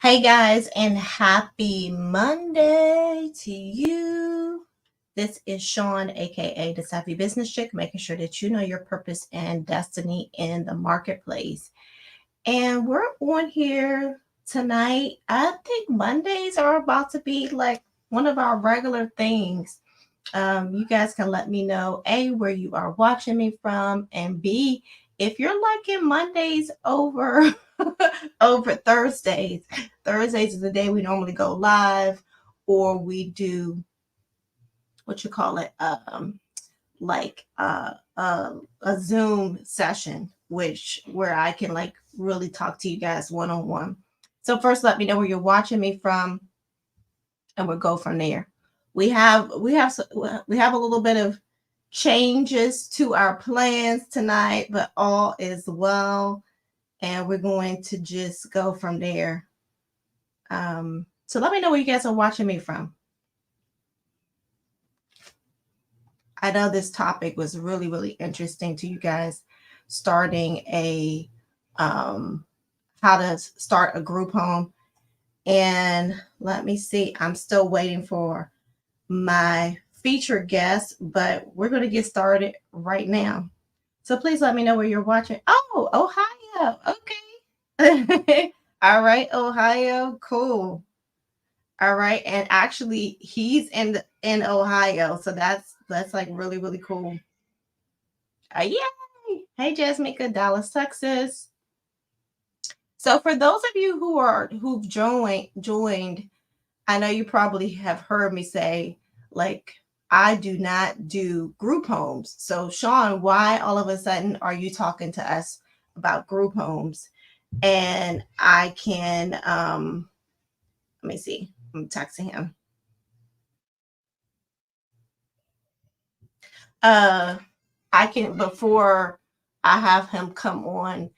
Hey guys, and happy Monday to you. This is Sean, aka the Savvy Business Chick, making sure that you know your purpose and destiny in the marketplace. And we're on here tonight. I think Mondays are about to be like one of our regular things. You guys can let me know A, where you are watching me from, and B, if you're liking Mondays over over Thursdays. Thursdays is the day we normally go live, or we do what you call it, a Zoom session, which where I can like really talk to you guys one on one. So first, let me know where you're watching me from, and we'll go from there. We have a little bit of changes to our plans tonight, but all is well, and we're going to just go from there. So let me know where you guys are watching me from. I know this topic was really, really interesting to you guys, starting a how to start a group home. And let me see, I'm still waiting for my featured guest, but we're going to get started right now. So please let me know where you're watching. Oh, Ohio. Okay. All right, Ohio. Cool. All right. And actually he's in Ohio. So that's like really, really cool. Yay. Hey Jasmine, Dallas, Texas. So for those of you who've joined, I know you probably have heard me say, like, I do not do group homes. So, Sean, why all of a sudden are you talking to us about group homes? And I can, let me see, I'm texting him. Uh, I can, before I have him come on,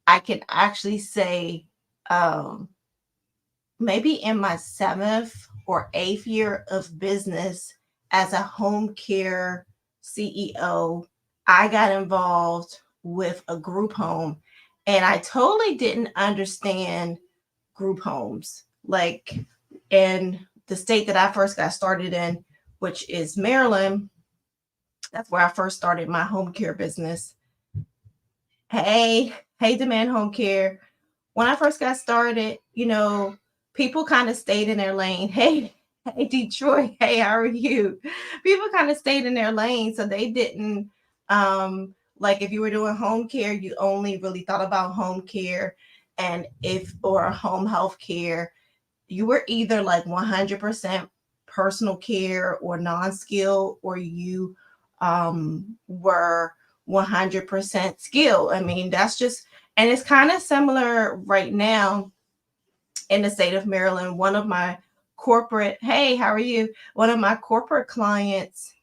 I can actually say, um, maybe in my 7th or 8th year of business as a home care CEO, I got involved with a group home, and I totally didn't understand group homes. Like in the state that I first got started in, which is Maryland, that's where I first started my home care business. Hey, Demand Home Care. When I first got started, people kind of stayed in their lane. Hey, Detroit. Hey, how are you? People kind of stayed in their lane, so they didn't like if you were doing home care, you only really thought about home care, and if or home health care, you were either like 100% personal care or non-skill, or you were 100% skill. I mean, that's just, and it's kind of similar right now in the state of Maryland. One of my corporate, hey, how are you? One of my corporate clients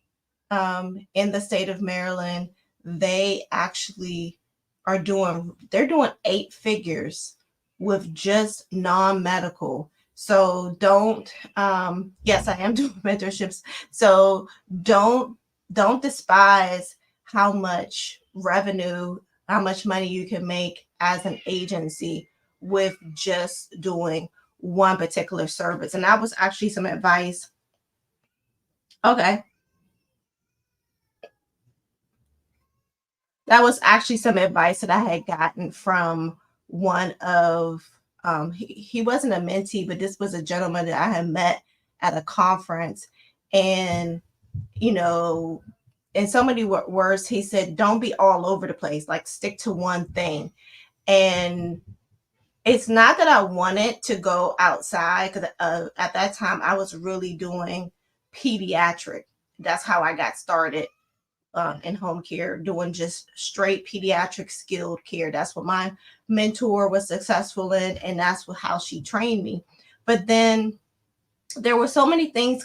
in the state of Maryland, they actually they're doing 8 figures with just non-medical. So don't, yes, I am doing mentorships. So don't, don't despise how much revenue, how much money you can make as an agency with just doing one particular service. And that was actually some advice. Okay. That was actually some advice that I had gotten from one of he wasn't a mentee, but this was a gentleman that I had met at a conference. And you know in so many words, he said, don't be all over the place, like stick to one thing. And it's not that I wanted to go outside, because at that time I was really doing pediatric. That's how I got started in home care, doing just straight pediatric skilled care. That's what my mentor was successful in, and that's how she trained me. But then there were so many things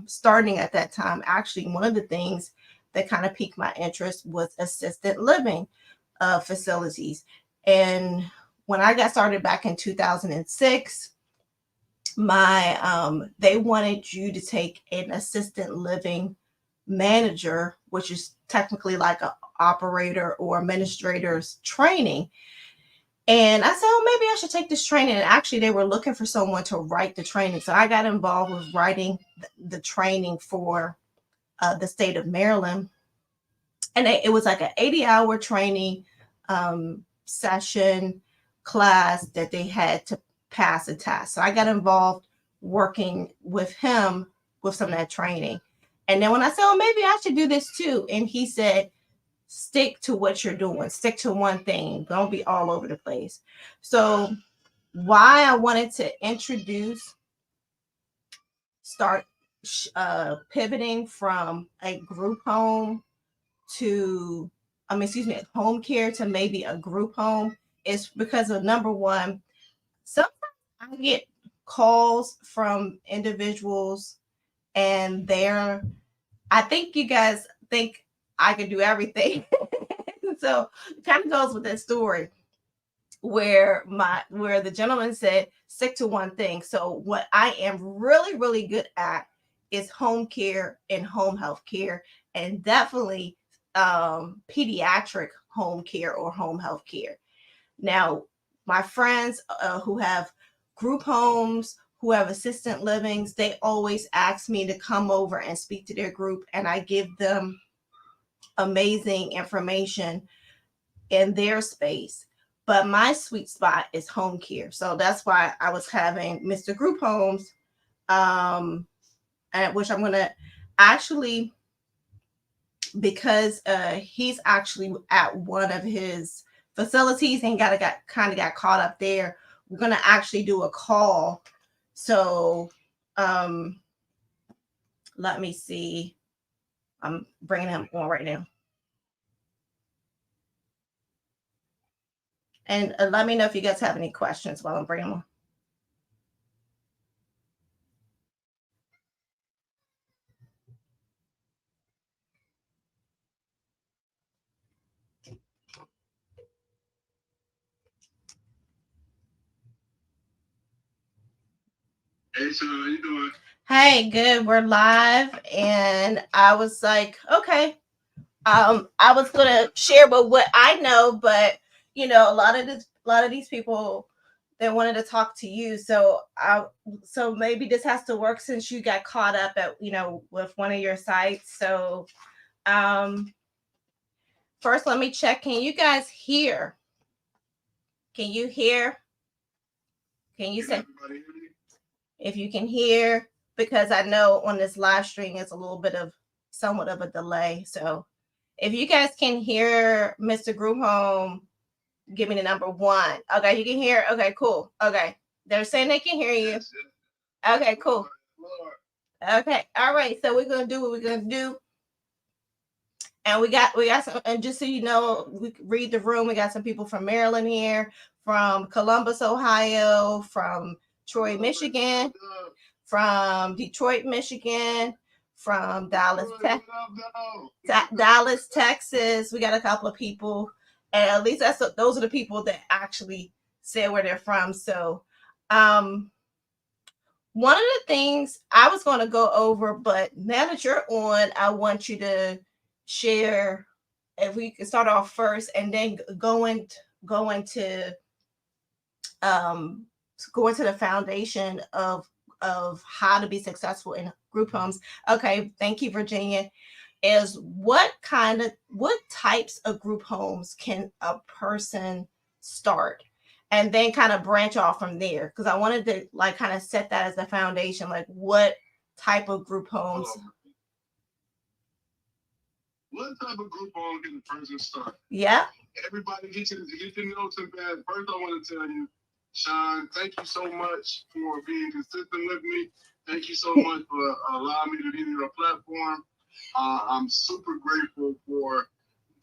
starting at that time. Actually, one of the things that kind of piqued my interest was assisted living facilities. And when I got started back in 2006, they wanted you to take an assistant living manager, which is technically like an operator or administrator's training. And I said, oh, maybe I should take this training. And actually, they were looking for someone to write the training. So I got involved with writing the training for the state of Maryland. And it was like an 80-hour training session class that they had to pass a test. So I got involved working with him with some of that training. And then when I said, oh, maybe I should do this too. And he said, stick to what you're doing, stick to one thing, don't be all over the place. So why I wanted to start pivoting from a group home to, home care to maybe a group home is because of number one, sometimes I get calls from individuals and I think you guys think I can do everything. So it kind of goes with that story where the gentleman said stick to one thing. So what I am really, really good at is home care and home health care, and definitely pediatric home care or home health care. Now, my friends who have group homes, who have assistant livings, they always ask me to come over and speak to their group, and I give them amazing information in their space. But my sweet spot is home care. So that's why I was having Mr. Group Homes, which I'm going to actually, because he's actually at one of his facilities and got caught up there. We're going to actually do a call. So let me see. I'm bringing him on right now. And let me know if you guys have any questions while I'm bringing them on. Hey, so how you doing? Hey, good. We're live, and I was like, okay. I was gonna share about what I know, but a lot of these people, they wanted to talk to you. So maybe this has to work since you got caught up at with one of your sites. So first, let me check. Can you guys hear? Can you hear? Can you say if you can hear? Because I know on this live stream it's a little bit of somewhat of a delay. So if you guys can hear Mr. Group Home, give me the number one. Okay, you can hear. Okay, cool. Okay, they're saying they can hear you. Okay, cool. Okay, all right. So we're gonna do what we're gonna do, and we got some. And just so you know, we read the room. We got some people from Maryland here, from Columbus, Ohio, from Troy, Michigan, from Detroit, Michigan, from Dallas, Texas. We got a couple of people, and at least those are the people that actually say where they're from. So, one of the things I was going to go over, but now that you're on, I want you to share. If we can start off first, and then go into um, the foundation of how to be successful in group homes. Okay, thank you, Virginia. Is what types of group homes can a person start, and then kind of branch off from there? Because I wanted to kind of set that as the foundation, like what type of group homes. What type of group home can a person start? Yeah. Everybody get your notes in bed. First, I want to tell you, Sean, thank you so much for being consistent with me. Thank you so much for allowing me to be on your platform. I'm super grateful for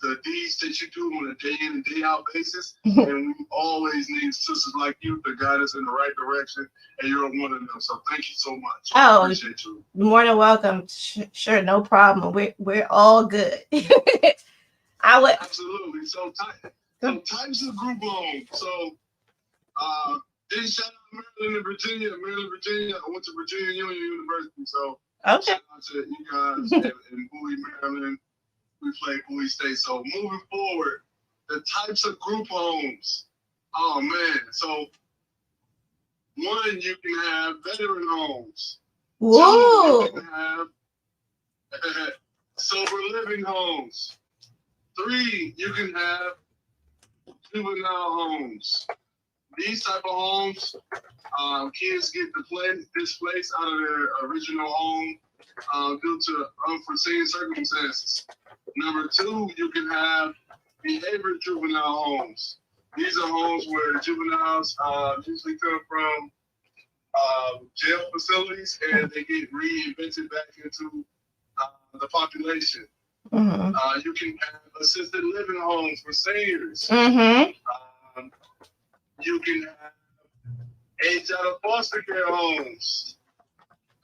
the deeds that you do on a day in and day out basis. And we always need sisters like you to guide us in the right direction. And you're one of them. So thank you so much. Oh, I appreciate you. More than welcome. Sure, no problem. We're all good. I would absolutely. So types of group homes. So then shout out Maryland, Virginia. I went to Virginia Union University. So okay. Shout out to you guys in Bowie, Maryland. We play Bowie State. So moving forward, the types of group homes. Oh man, so one, you can have veteran homes. Two, you Whoa. can have sober living homes. Three, you can have juvenile homes. These type of homes, kids get displaced out of their original home due to unforeseen circumstances. Number two, you can have behavior juvenile homes. These are homes where juveniles usually come from jail facilities and they get reinvented back into the population. Mm-hmm. You can have assisted living homes for seniors. Mm-hmm. You can have age out of foster care homes.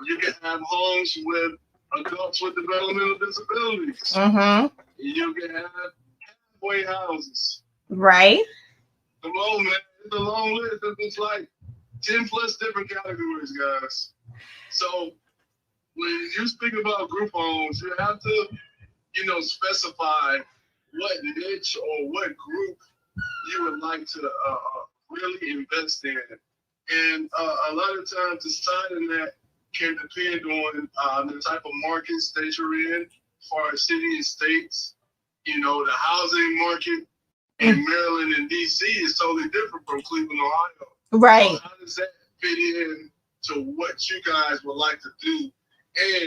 You can have homes with adults with developmental disabilities. Mm-hmm. You can have halfway houses. Right. Come on, man. It's a long list. It's like 10 plus different categories, guys. So when you speak about group homes, you have to, specify what niche or what group you would like to really invest in. And a lot of times deciding that can depend on the type of markets that you're in, as far as city and states. The housing market in Maryland and DC is totally different from Cleveland, Ohio. Right. So how does that fit in to what you guys would like to do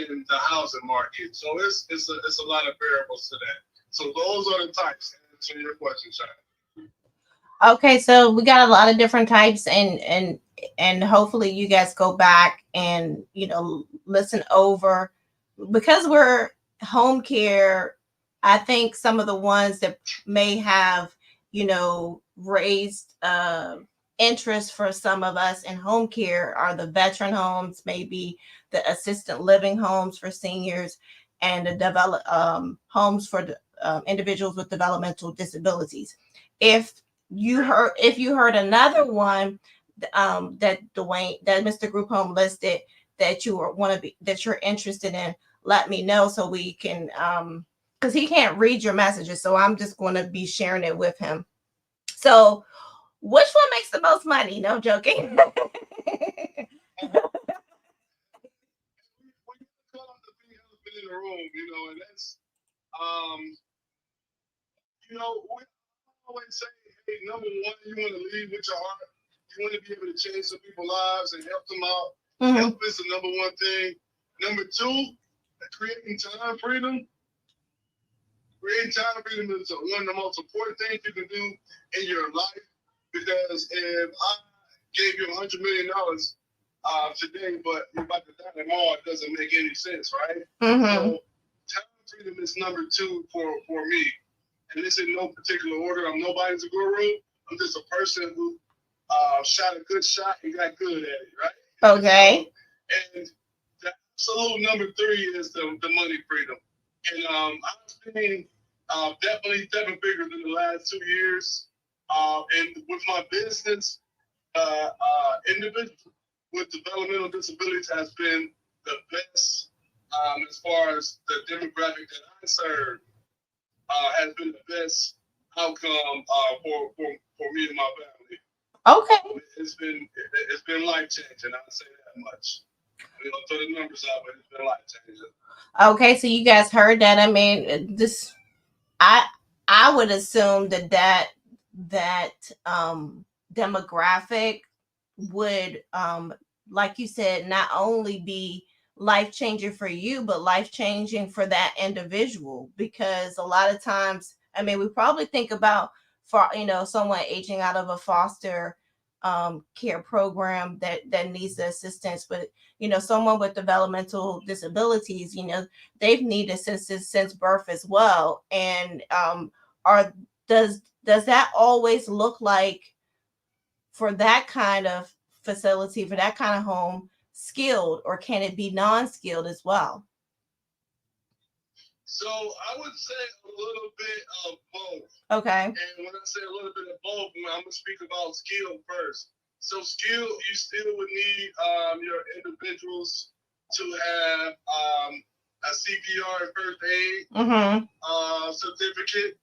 in the housing market? So it's a lot of variables to that. So those are the types. To answer your question, Shine. Okay, so we got a lot of different types, and hopefully you guys go back and listen over, because we're home care. I think some of the ones that may have raised interest for some of us in home care are the veteran homes, maybe the assistant living homes for seniors, and the homes for individuals with developmental disabilities. If you heard another one that Mr. Group Home listed, that you're interested in, let me know so we can, because he can't read your messages, so I'm just going to be sharing it with him. So which one makes the most money? No, joking. We call the big elephant in the room, and that's um, we always say, hey, number one, you want to lead with your heart. You want to be able to change some people's lives and help them out. Mm-hmm. Help is the number one thing. Number two, creating time freedom. Creating time freedom is one of the most important things you can do in your life. Because if I gave you $100 million today, but you're about to die tomorrow, it doesn't make any sense, right? Mm-hmm. So time freedom is number two for me. And this in no particular order. I'm nobody's a guru. I'm just a person who shot a good shot and got good at it, right? Okay. So, and the absolute number three is the money freedom. And I've been definitely seven figures in the last 2 years. And with my business, individuals with developmental disabilities has been the best as far as the demographic that I serve. Has been the best outcome for me and my family. Okay. It's been life changing. I'll say that much. We don't throw the numbers out, but it's been life changing. Okay, so you guys heard that. I mean, I would assume that demographic would, like you said, not only be life changing for you, but life changing for that individual. Because a lot of times, I mean, we probably think about, for someone aging out of a foster care program that needs the assistance, but someone with developmental disabilities, they've needed assistance since birth as well. And are does that always look like, for that kind of facility, for that kind of home, skilled, or can it be non-skilled as well? So I would say a little bit of both. Okay. And when I say a little bit of both, I'm gonna speak about skill first. So skill, you still would need your individuals to have a CPR and first aid certificate.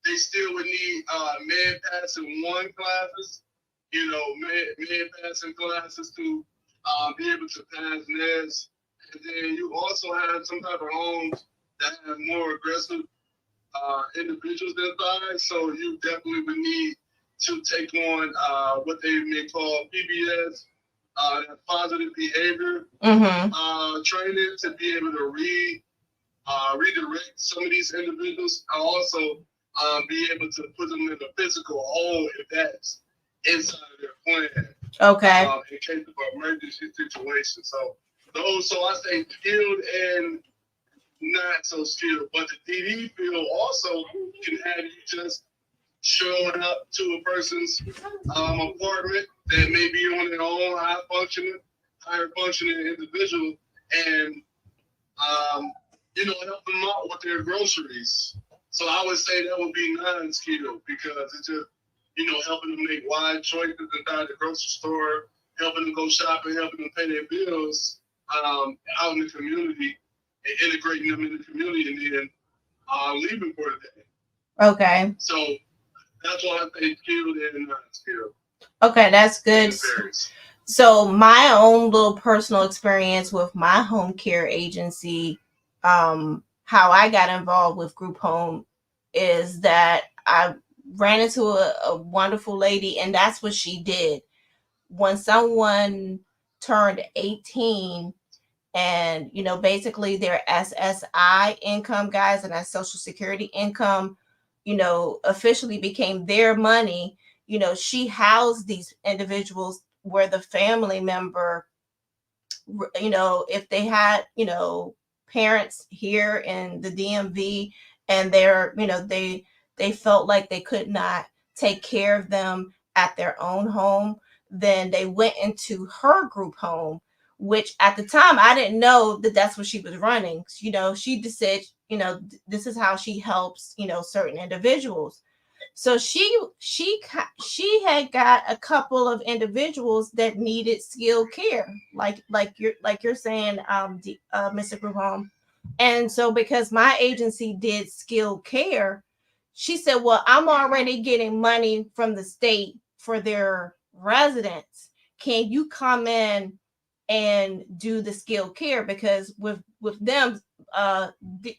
they still would need man passing one classes, man passing classes to be able to pass NES. And then you also have some type of homes that have more aggressive individuals inside. So you definitely would need to take on what they may call PBS, positive behavior training to be able to redirect some of these individuals. I also be able to put them in a physical hole if that's inside of their plan. Okay. In case of an emergency situation. So I say skilled and not so skilled. But the DD field also can have you just showing up to a person's apartment that may be on their own higher functioning individual, and help them out with their groceries. So I would say that would be non-skilled because it's just helping them make wide choices inside the grocery store, helping them go shopping, helping them pay their bills out in the community, and integrating them in the community, and then leaving for the day. Okay. So that's why I say skilled and non-skilled. Okay, that's good. So my own little personal experience with my home care agency, how I got involved with group home is that I ran into a wonderful lady, and that's what she did. When someone turned 18 and, basically their SSI income, guys, and that Social Security income, officially became their money, she housed these individuals where the family member, if they had, parents here in the DMV and they're, they felt like they could not take care of them at their own home, then they went into her group home, which at the time I didn't know that that's what she was running. She just said, this is how she helps, certain individuals. So she had got a couple of individuals that needed skilled care, like you're saying, Mr. Group Home. And so because my agency did skilled care, she said, "Well, I'm already getting money from the state for their residents. Can you come in and do the skilled care? Because with them,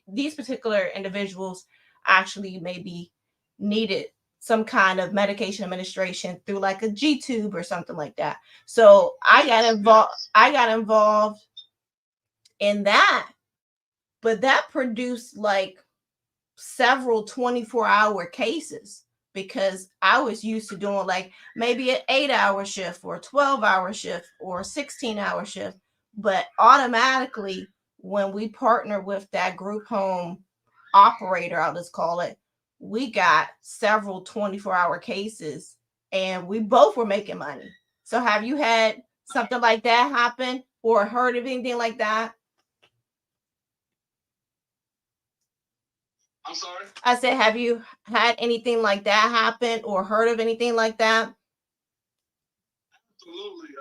these particular individuals actually maybe needed some kind of medication administration through like a G tube or something like that." So I got involved. I got involved in that, but that produced like several 24-hour cases because I was used to doing like maybe an 8-hour shift or a 12-hour shift or a 16-hour shift. But automatically, when we partner with that group home operator, I'll just call it, we got several 24-hour cases and we both were making money. So have you had something like that happen or heard of anything like that? I'm sorry? I said, have you had anything like that happen or heard of anything like that? Absolutely.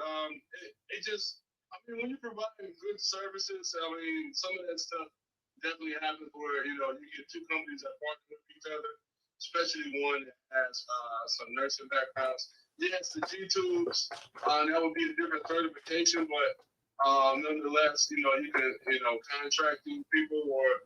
When you're providing good services, some of that stuff definitely happens where, you get two companies that partner with each other, especially one that has some nursing backgrounds. Yes, the G-tubes, that would be a different certification, but nonetheless, you can, contract these people or,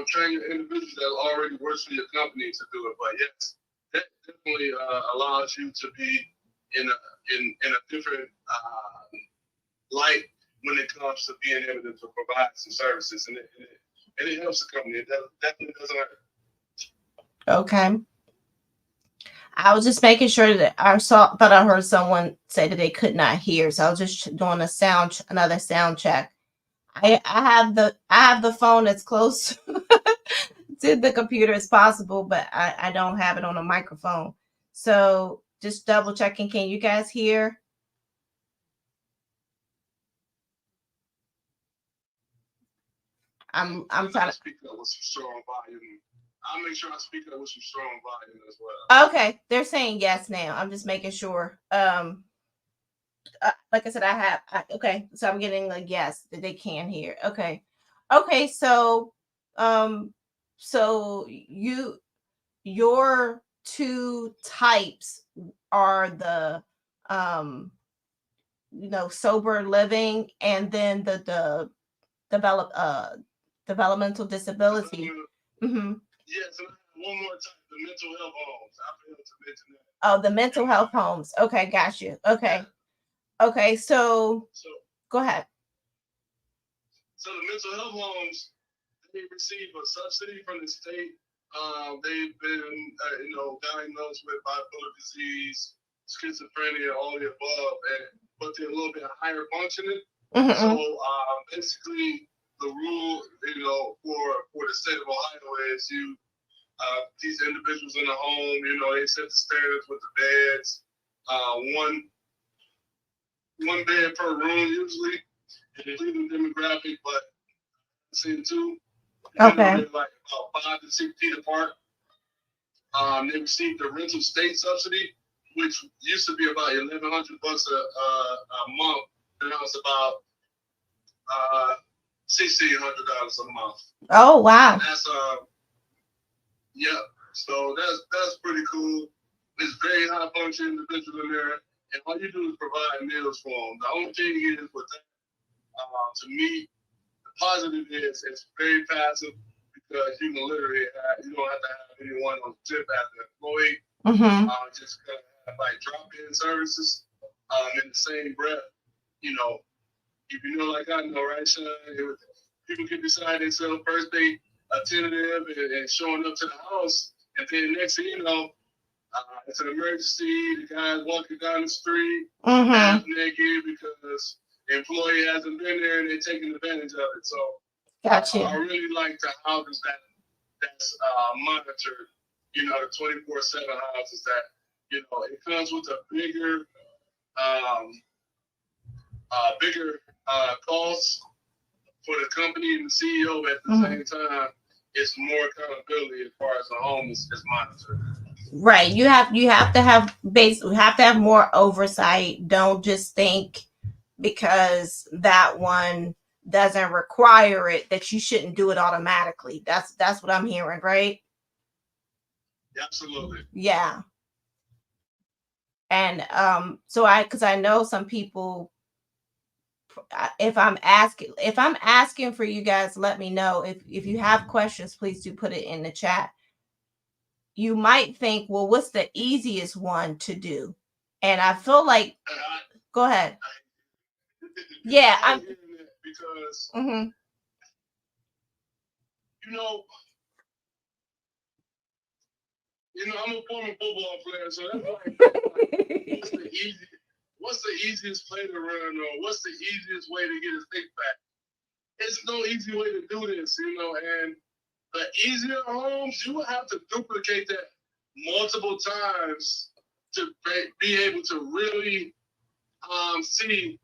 train your individuals that already works for your company to do it. But yes, that definitely allows you to be in a different light when it comes to being able to provide some services, and it helps the company. It definitely doesn't hurt. Okay. I was just making sure that thought I heard someone say that they could not hear, so I was just doing another sound check. I have the phone as close to the computer as possible, but I don't have it on a microphone. So just double checking. Can you guys hear? I'm trying to speak up with some strong volume. I'll make sure I speak up with some strong volume as well. Okay, they're saying yes now. I'm just making sure. Like I said, okay, so I'm getting a yes that they can hear. Okay, so So your two types are the um sober living, and then the develop developmental disability. Mm-hmm. Yes, and one more time, the mental health homes. I failed to mention that. Oh, the mental health homes. Okay, got you. Okay. Yeah. Okay, so go ahead. So the mental health homes, they receive a subsidy from the state. They've been, diagnosed with bipolar disease, schizophrenia, all the above, but they're a little bit higher functioning. Mm-hmm. So basically, the rule, for the state of Ohio is these individuals in the home, they set the standards with the beds, one bed per room usually, including demographic, but same too. Okay. They're like about 5 to 6 feet apart. They received the rental state subsidy, which used to be about $1,100 a month, and now it's about $1,600 a month. Oh wow! And that's yeah. So that's pretty cool. It's very high function individual in there, and all you do is provide meals for them. The only thing is with that, to me, the positive is it's very passive because you can literally you don't have to have anyone on the tip as an employee. Mm-hmm. Just kind of have like drop-in services. In the same breath, if you know like I know, right, Sean, people get beside themselves first they attentive and showing up to the house, and then next thing you know, it's an emergency. The guy's walking down the street, mm-hmm, half naked because the employee hasn't been there and they're taking advantage of it. So, gotcha. I really like the houses that's monitored. The 24/7 houses that it comes with a bigger cost for the company and the CEO. At the mm-hmm same time, it's more accountability as far as the home is monitored. Right. You have to have more oversight. Don't just think because that one doesn't require it that you shouldn't do it automatically. That's what I'm hearing, right? Absolutely. Yeah. And so because I know some people, if I'm asking for you guys, let me know. If you have questions, please do put it in the chat. You might think, well, what's the easiest one to do? And I feel like, go ahead. Yeah, I'm because mm-hmm. I'm a former football player, so that's like what's the easiest play to run, or what's the easiest way to get a stick back? It's no easy way to do this, and the easier homes, you will have to duplicate that multiple times to be able to really see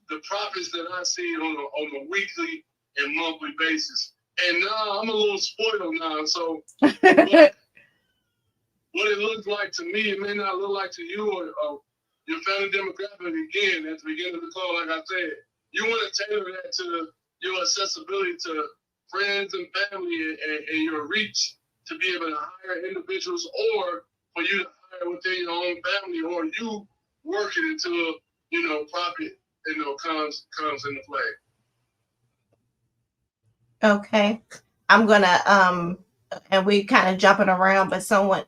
the profits that I see on a weekly and monthly basis. And now I'm a little spoiled now, so what it looks like to me, it may not look like to you or your family demographic. Again, at the beginning of the call, like I said, you want to tailor that to your accessibility to friends and family and your reach to be able to hire individuals, or for you to hire within your own family, or you work it until profit comes into play. Okay, I'm gonna and we kind of jumping around, but someone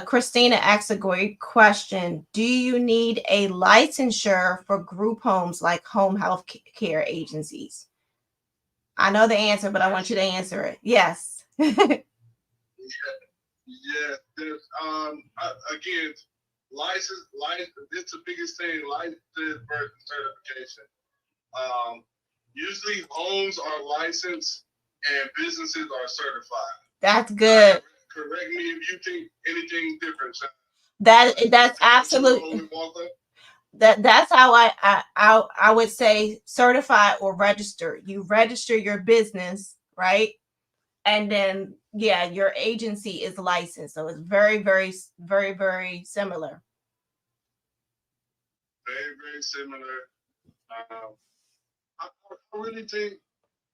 Christina asked a great question. Do you need a licensure for group homes like home health care agencies? I know the answer, but I want you to answer it. Yes. Yeah. There's again, license. It's the biggest thing. License versus certification. Usually, homes are licensed and businesses are certified. That's good. Correct me if you think anything different. That's absolutely. That's how I would say certified or registered. You register your business, right? And then your agency is licensed. So it's very, very, very, very similar. Very, very similar. I really think,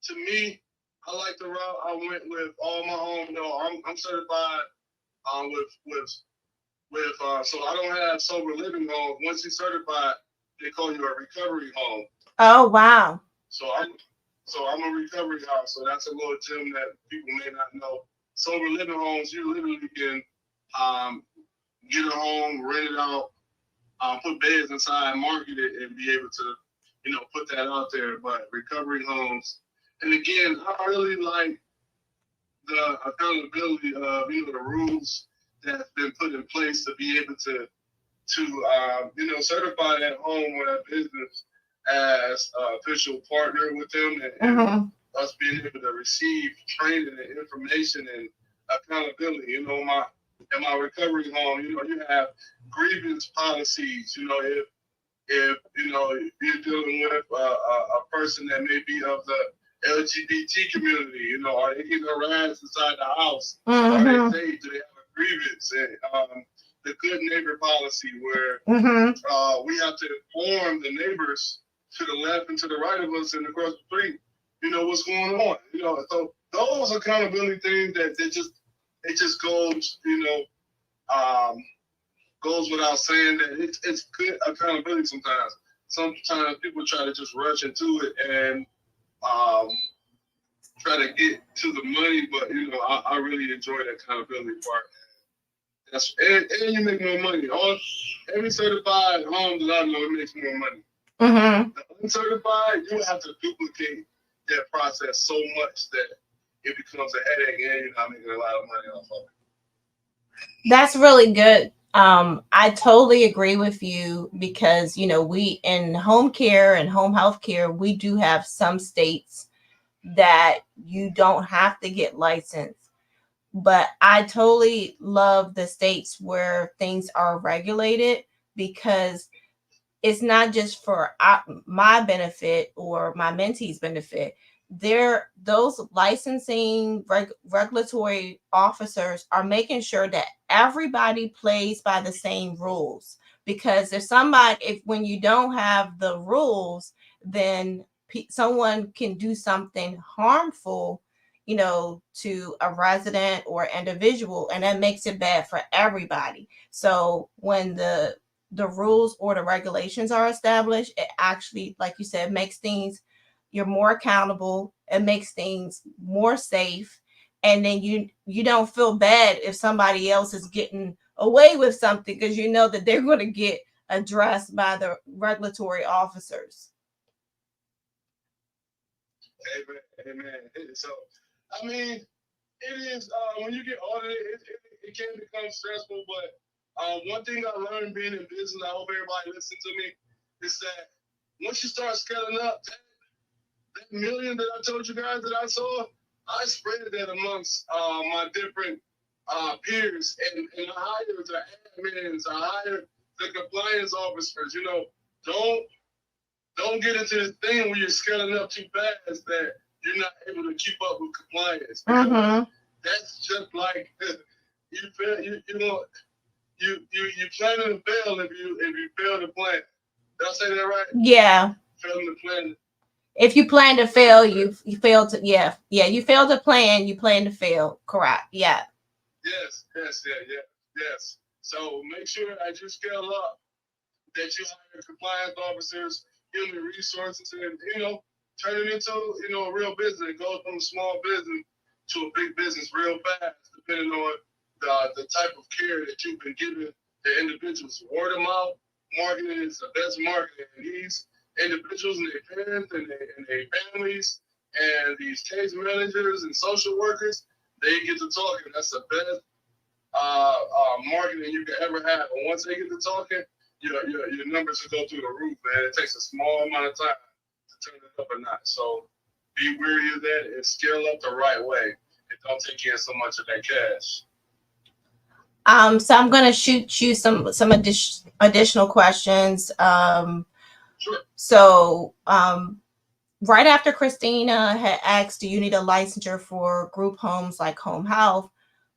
to me, I like the route I went with all my home. No, I'm certified with so I don't have sober living homes. Once you're certified, they call you a recovery home. Oh, wow. So I'm a recovery house. So that's a little gem that people may not know. Sober living homes, you literally can um, get a home, rent it out, put beds inside, market it, and be able to, put that out there. But recovery homes, and again, I really like the accountability of the rules that's been put in place to be able to certify that home or that business as an official partner with them, and us being able to receive training and information and accountability. In my recovery home, you have grievance policies. If you're dealing with a person that may be of the LGBT community, are they getting harassed inside the house? Are they safe? Do they have a grievance? And the good neighbor policy, where we have to inform the neighbors to the left and to the right of us and across the street, what's going on. So those accountability things that it just goes, um, goes without saying that it's good accountability sometimes. Sometimes people try to just rush into it and um, try to get to the money, but I really enjoy that accountability part. And you make more money. Every certified home that I know, it makes more money. The uncertified, you have to duplicate that process so much that it becomes a headache, and you're not making a lot of money off of it. That's really good. I totally agree with you because, we in home care and home health care, we do have some states that you don't have to get licensed. But I totally love the states where things are regulated because it's not just for my benefit or my mentees' benefit. Those licensing regulatory officers are making sure that everybody plays by the same rules. Because if when you don't have the rules, then someone can do something harmful, to a resident or individual, and that makes it bad for everybody. So when the rules or the regulations are established, it actually, like you said, makes things, you're more accountable. It makes things more safe. And then you don't feel bad if somebody else is getting away with something because you know that they're going to get addressed by the regulatory officers. Amen. So, I mean, it is when you get audited, it can become stressful. But one thing I learned being in business, I hope everybody listens to me, is that once you start scaling up, that million that I told you guys that I saw, I spread that amongst my different peers, and I hired the admins, I hired the compliance officers. Don't don't get into this thing where you're scaling up too fast that you're not able to keep up with compliance. That's just like you fail. You planning to fail if you fail to plan. Did I say that right? Yeah. Failing to plan. If you plan to fail, you fail to, you fail to plan, you plan to fail. Correct. Yeah. Yes. So make sure as you scale up that you hire compliance officers, human resources, and turn it into a real business. It goes from a small business to a big business real fast, depending on the type of care that you've been giving the individuals. Word of mouth marketing is the best marketing. And these individuals and their parents and their families and these case managers and social workers, they get to talking. That's the best marketing you can ever have. And once they get to talking, your numbers will go through the roof, man. It takes a small amount of time to turn it up a notch. So be wary of that and scale up the right way. And don't take in so much of that cash. So I'm going to shoot you some additional questions. Sure. So right after Christina had asked, do you need a licensure for group homes like home health?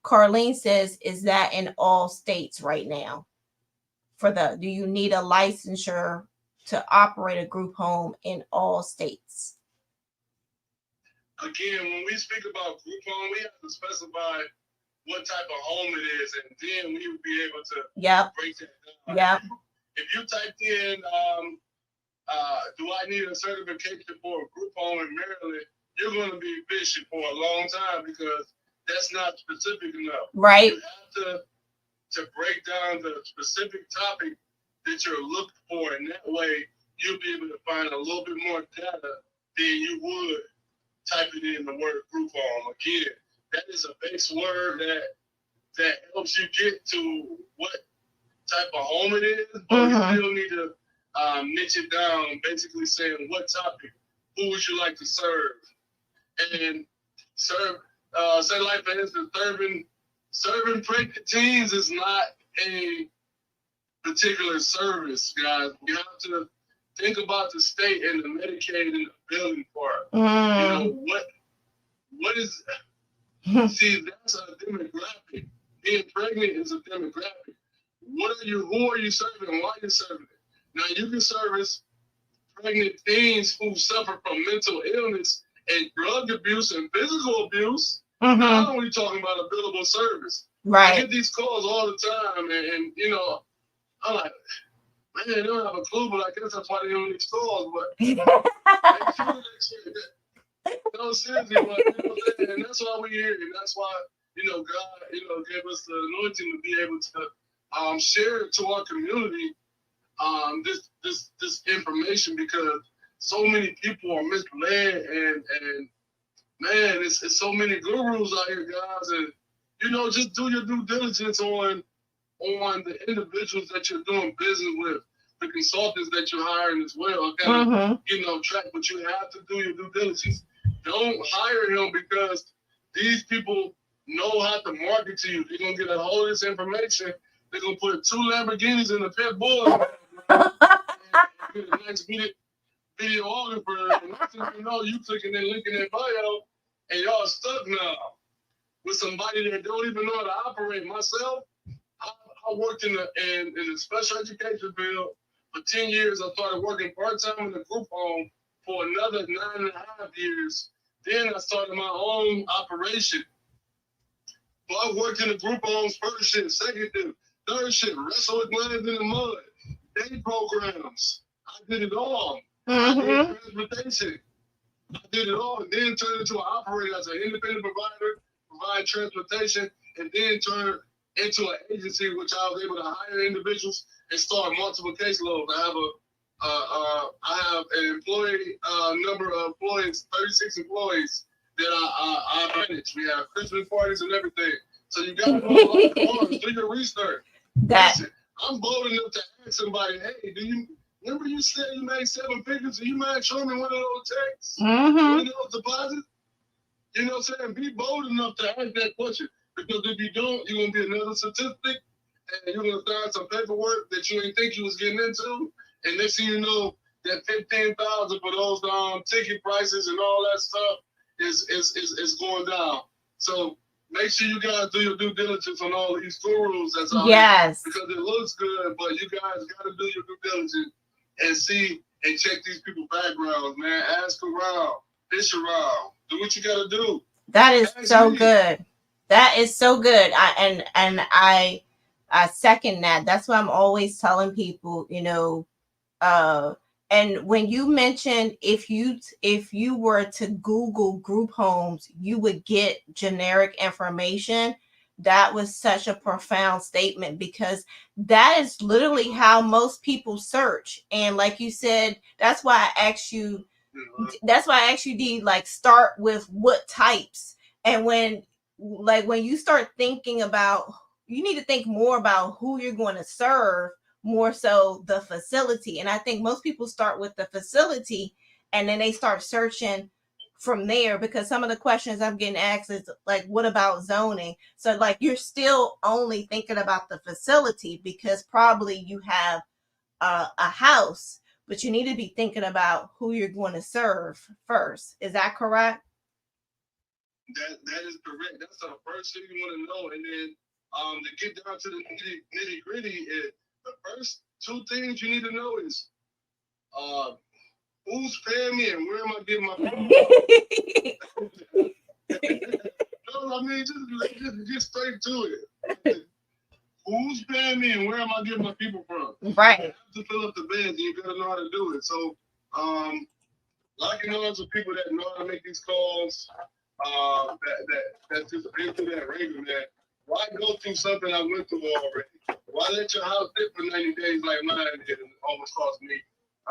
Carlene says, is that in all states right now? Do you need a licensure to operate a group home in all states? again, when we speak about group home, we have to specify what type of home it is, and then we will be able to Yep. break that down. Yep. If you typed in, do I need a certification for a group home in Maryland, you're going to be fishing for a long time because that's not specific enough. Right. You have to break down the specific topic that you're looking for, and that way you'll be able to find a little bit more data than you would typing in the word group home. Again, that is a base word that helps you get to what type of home it is, but we still need to niche it down, basically saying what topic, who would you like to serve, and serve. Say like for instance, serving pregnant teens is not a particular service, guys. We have to think about the state and the Medicaid and the billing part. You know what is. See, that's a demographic. Being pregnant is a demographic. Who are you serving? Why are you serving it? Now you can service pregnant teens who suffer from mental illness and drug abuse and physical abuse. Now we're talking about a billable service. Right. I get these calls all the time, and you know, I'm like, man, they don't have a clue, but I guess that's why they don't these calls. But make sure that no, seriously, but you know, and that's why we're here, and that's why God, gave us the anointing to be able to share it to our community, this information, because so many people are misled, and man, it's so many gurus out here, guys, and just do your due diligence on the individuals that you're doing business with, the consultants that you're hiring as well. Track, but you have to do your due diligence. Don't hire him because these people know how to market to you. They're gonna get a hold of this information. They're gonna put 2 Lamborghinis in a pit bull and get a nice videographer. And next thing you know, you clicking that link in that bio, and y'all stuck now with somebody that don't even know how to operate. Myself, I worked in the special education field for 10 years. I started working part-time in the group home for another 9.5 years. Then I started my own operation. So I worked in the group homes, first shift, second shift, third shift, wrestled with lions in the mud, day programs. I did it all. I did transportation. I did it all, and then turned into an operator as an independent provider, provide transportation, and then turned into an agency which I was able to hire individuals and start multiple caseloads. I have an employee number of employees, 36 employees that I manage. We have Christmas parties and everything. So you got to know do your research. Listen, I'm bold enough to ask somebody, hey, remember you said you made 7 figures? Do you mind showing me one of those checks? One of those deposits? You know what I'm saying? Be bold enough to ask that question. Because if you don't, you're going to be another statistic, and you're going to sign some paperwork that you didn't think you was getting into. And next thing you know, that $15,000 for those ticket prices and all that stuff is going down. So make sure you guys do your due diligence on all these gurus that's out there. Because it looks good, but you guys got to do your due diligence and see and check these people's backgrounds, man. Ask around, fish around, do what you got to do. That is so good. That is so good. I second that. That's why I'm always telling people, and when you mentioned if you were to Google group homes, you would get generic information. That was such a profound statement, because that is literally how most people search. And like you said, that's why I asked you, D, like, start with what types. And when you start thinking about, you need to think more about who you're going to serve, more so the facility. And I think most people start with the facility and then they start searching from there, because some of the questions I'm getting asked is like, what about zoning? So like, you're still only thinking about the facility because probably you have a house, but you need to be thinking about who you're going to serve first. Is that correct? That is correct. That's the first thing you want to know. And then to get down to the nitty gritty, the first 2 things you need to know is Who's paying me and where am I getting my No, I mean, just get straight to it. Who's paying me and where am I getting my people from? Right. You have to fill up the beds and you gotta know how to do it. So, like of people that know how to make these calls, that's just been through that regular, man. Why go through something I went through already? Why let your house sit for 90 days like mine did and it almost cost me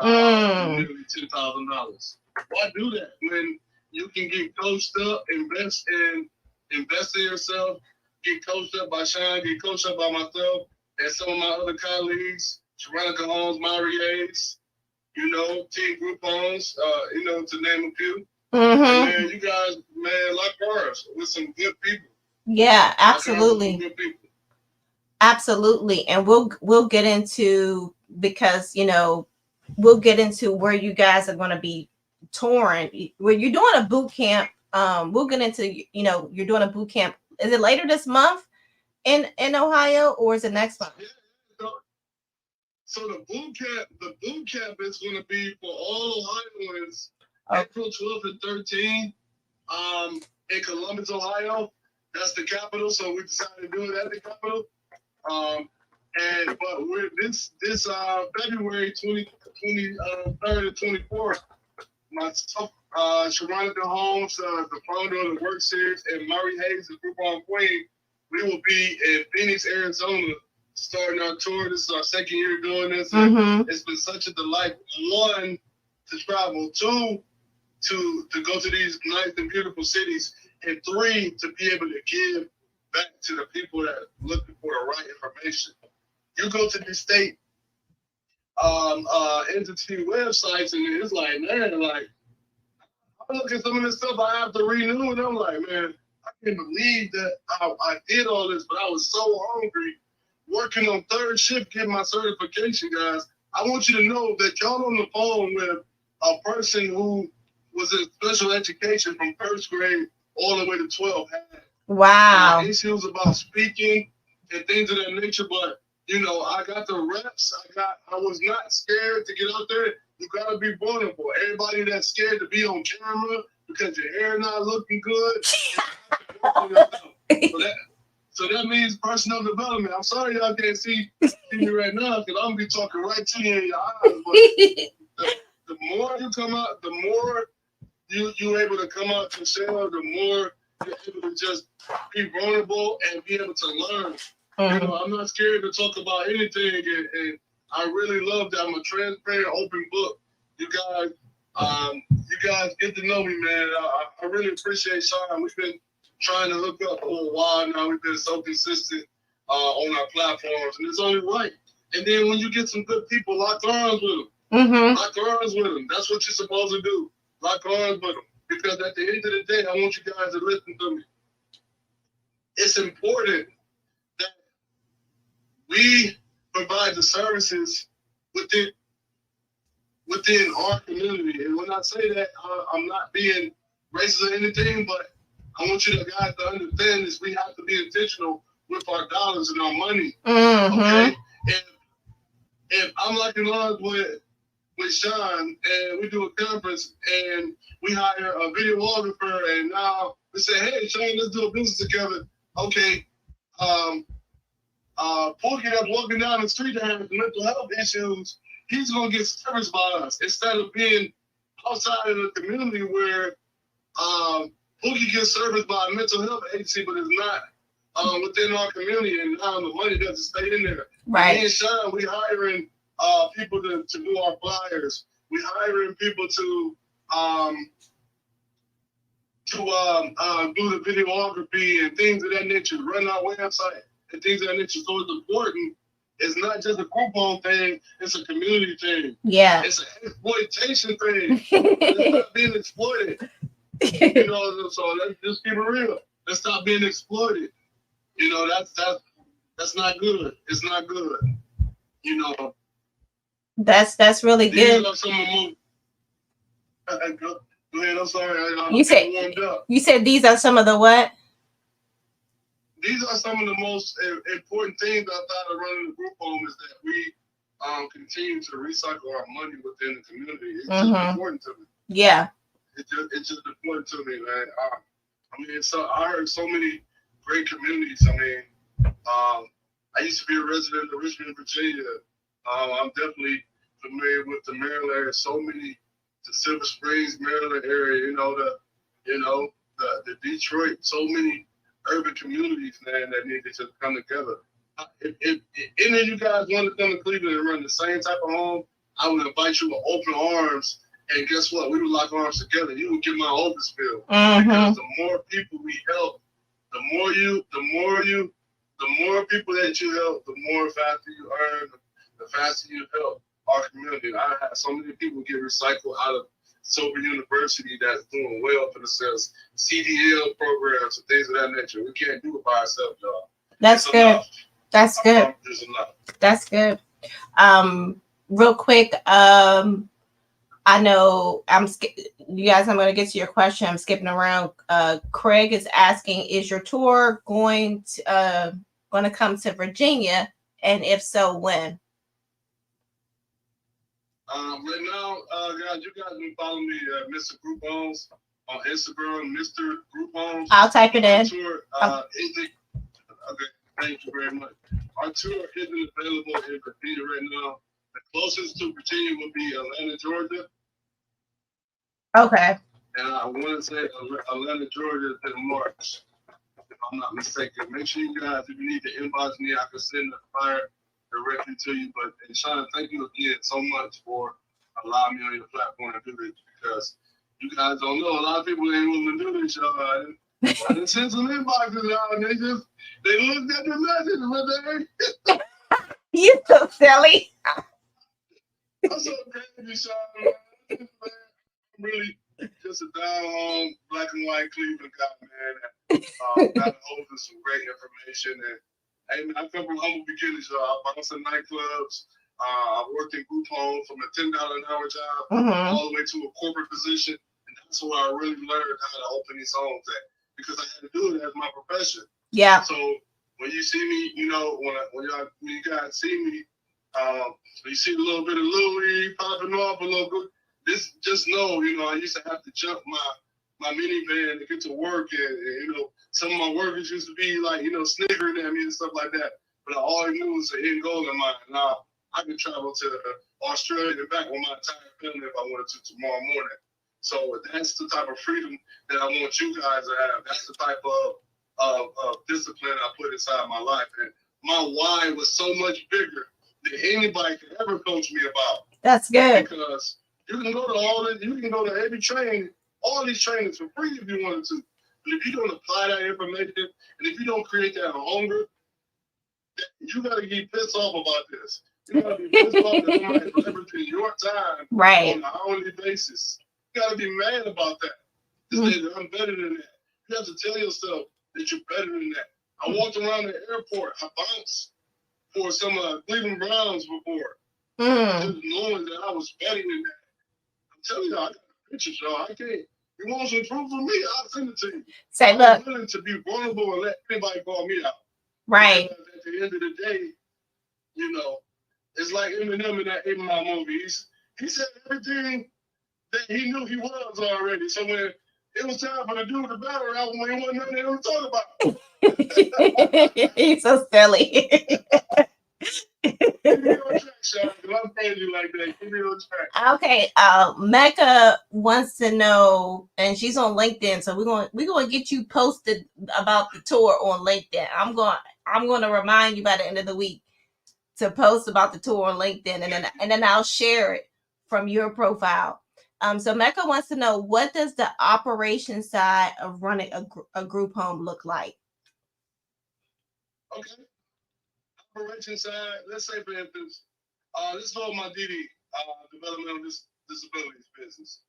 nearly $10,000? Why do that when you can get coached up, invest in yourself, get coached up by Sean, get coached up by myself and some of my other colleagues, Sharonica Holmes, Marie's, Team Group Homes, to name a few. And man, you guys, man, like ours, with some good people. Yeah, absolutely. Good people. Absolutely. And we'll get into, because we'll get into where you guys are going to be touring, where you're doing a boot camp. We'll get into, you're doing a boot camp. Is it later this month in Ohio, or is it next month? Yeah. So the boot camp is going to be for all Ohioans, April 12th and 13th, in Columbus, Ohio. That's the capital. So we decided to do it at the capital. But we're this February 23rd and 24th, myself, Sharonica Holmes, the founder of the Work Series, and Murray Hayes, the Group Home Queen, we will be in Phoenix, Arizona, starting our tour. This is our second year doing this. It's been such a delight, one, to travel, two, to go to these nice and beautiful cities, and three, to be able to give back to the people that are looking for the right information. You go to the state entity websites, and it's like, man, like, I look at some of this stuff I have to renew, and I'm like, man, I can't believe that I did all this, but I was so hungry, working on third shift, getting my certification, guys. I want you to know that y'all on the phone with a person who was in special education from first grade all the way to 12. Wow. Issues about speaking and things of that nature, but I got the reps. I was not scared to get out there. You gotta be vulnerable. Everybody that's scared to be on camera because your hair not looking good. So that means personal development. I'm sorry y'all can't see me right now because I'm gonna be talking right to you in your eyes. But the more you come out, the more you're able to come out to share, the more you're able to just be vulnerable and be able to learn. I'm not scared to talk about anything, and I really love that. I'm a transparent, open book. You guys get to know me, man. I really appreciate Sean. We've been trying to hook up for a while now. We've been so consistent on our platforms, and it's only right. And then when you get some good people, lock arms with them. Lock arms with them. That's what you're supposed to do. Lock arms with them. Because at the end of the day, I want you guys to listen to me. It's important that we provide the services within our community. And when I say that, I'm not being racist or anything, but I want you guys to understand this. We have to be intentional with our dollars and our money. Okay? If I'm locking arms with Sean and we do a conference and we hire a videographer and now we say, hey, Sean, let's do a business together. Okay. Pookie that's walking down the street that has mental health issues, he's going to get serviced by us instead of being outside of the community where Pookie gets serviced by a mental health agency, but it's not within our community, and now the money doesn't stay in there. Right. Me and Sean, we hiring people to do our flyers. We hiring people to do the videography and things of that nature, run our website and things of that nature. So it's important. It's not just a group home thing, it's a community thing. Yeah. It's an exploitation thing. It's not being exploited. So let's just keep it real. Let's stop being exploited. That's not good. It's not good. That's really good. These are some of go ahead, I'm sorry. You said these are some of the what? These are some of the most important things outside of running the group home is that we continue to recycle our money within the community. It's just important to me. Yeah. It's just important to me, man. I mean, so I heard so many great communities. I mean, I used to be a resident of Richmond, Virginia. I'm definitely familiar with the Maryland area. So many, the Silver Springs, Maryland area. The Detroit. So many urban communities, man, that need to just come together. If any of you guys want to come to Cleveland and run the same type of home, I would invite you with open arms. And guess what? We would lock arms together. You would get my office bill. Because the more people we help, the more people that you help, the more faster you earn, the faster you help our community. I have so many people get recycled out of Sober University that's doing well for themselves, CDL programs and things of that nature. We can't do it by ourselves, y'all. That's good. Enough. That's good. There's enough. That's good. Real quick, I know you guys, I'm going to get to your question. I'm skipping around. Craig is asking, is your tour going to come to Virginia? And if so, when? Right now, guys, you guys can follow me at Mr. Group Homes on Instagram, Mr. Group Homes. I'll type it in. Tour, okay, thank you very much. Our tour isn't available in Virginia right now. The closest to Virginia would be Atlanta, Georgia. Okay. And I want to say Atlanta, Georgia is in March, if I'm not mistaken. Make sure you guys, if you need to inbox me, I can send the flyer directly to you. But, and Sean, thank you again so much for allowing me on your platform to do this, because you guys don't know, a lot of people ain't willing to do this, y'all. I didn't send some inboxes, y'all, and they looked at the message, but they You so silly. I'm so crazy, Sean. I'm really just a down-home, black and white Cleveland guy, man. Got hold of some great information. And hey, man, I come from humble beginnings, y'all. I bounced in nightclubs. I worked in group home from a $10 an hour job all the way to a corporate position. And that's where I really learned how to open these homes at, because I had to do it as my profession. Yeah. So when you see me, when you guys see me, you see a little bit of Louis popping off a little bit. Just know, I used to have to jump my minivan to get to work, and some of my workers used to be like, sniggering at me and stuff like that. But all I knew was the end goal in mind. Now I could travel to Australia and back with my entire family if I wanted to tomorrow morning. So that's the type of freedom that I want you guys to have. That's the type of discipline I put inside my life, and my why was so much bigger than anybody could ever coach me about. That's good. Because you can go to every training, all these trainings for free if you wanted to. But if you don't apply that information, and if you don't create that hunger, you got to get pissed off about this. You got to be pissed off that somebody's leveraging your time on an hourly basis. You got to be mad about that. To say that I'm better than that. You have to tell yourself that you're better than that. I walked around the airport. I bounced for some Cleveland Browns before. Just knowing that I was better than that. I'm telling you, I got pictures, y'all. I can't. You want some proof from me? I'll send it to you. Say, look. I'm willing to be vulnerable and let anybody call me out. Right. Because at the end of the day, it's like Eminem in that 8 Mile movie. He said everything that he knew he was already. So when it was time for the dude to battle out, when he wasn't nothing to talk about. He's so silly. Give me on track, Sean, because I'm crazy like that. Give me on track. Okay, Mecca wants to know, and she's on LinkedIn, so we're gonna get you posted about the tour on LinkedIn. I'm gonna remind you by the end of the week to post about the tour on LinkedIn, and then I'll share it from your profile. So Mecca wants to know, what does the operation side of running a group home look like? Okay. Operation side, let's say for instance, let's go with my DD, developmental disabilities business.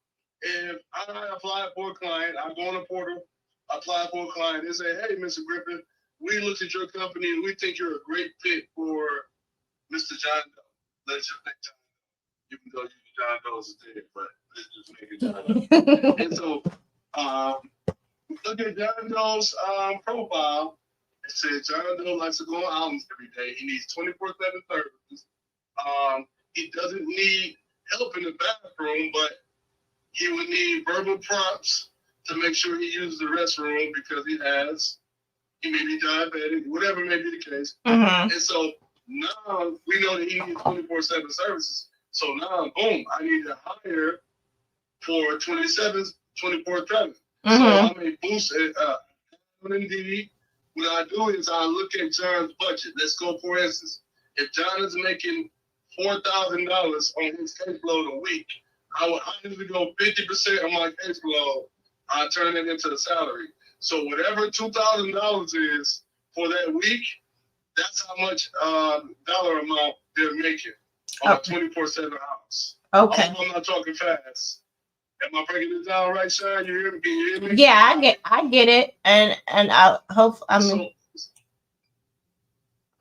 If I apply for a client, I go on a portal, apply for a client, they say, hey, Mr. Griffin, we looked at your company and we think you're a great fit for Mr. John Doe. Let's just make John Doe. Even though John Doe is dead, but let's just make it John Doe. And so, look at John Doe's profile. It said John Doe likes to go on outings every day. He needs 24/7 services. he doesn't need help in the bathroom, but he would need verbal prompts to make sure he uses the restroom because he may be diabetic, whatever may be the case. Mm-hmm. And so now we know that he needs 24/7 services. So now, boom, I need to hire for 24/7. So I may boost it on Indeed. What I do is I look at John's budget. Let's go, for instance, if John is making $4,000 on his caseload a week, I usually go 50% of my caseload. I turn it into a salary. So whatever $2,000 is for that week, that's how much dollar amount they're making on a 24/7 house. Okay. I'm not talking fast. Am I breaking it down right, Sean? You hear me? Can you hear me? Yeah, I get it, and I hope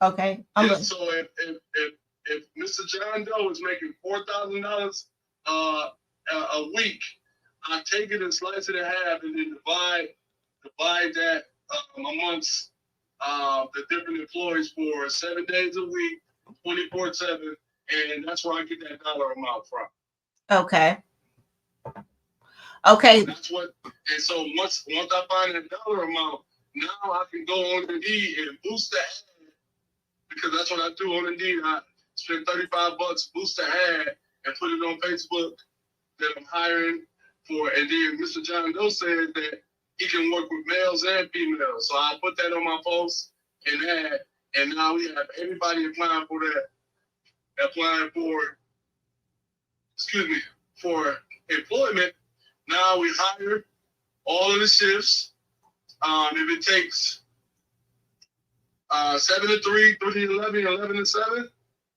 okay. So if Mr. John Doe is making $4,000 a week, I take it and slice it in half, and then divide that amongst the different employees for 7 days a week, 24/7, and that's where I get that dollar amount from. Okay. Okay. That's what. And so once I find that dollar amount, now I can go on Indeed and boost the ad, because that's what I do on Indeed. I spend $35, boost the ad, and put it on Facebook that I'm hiring for. And then Mr. John Doe said that he can work with males and females. So I put that on my post and ad, and now we have everybody applying for employment. Now we hire all of the shifts. If it takes 7 to 3, 3 to 11, 11 to 7,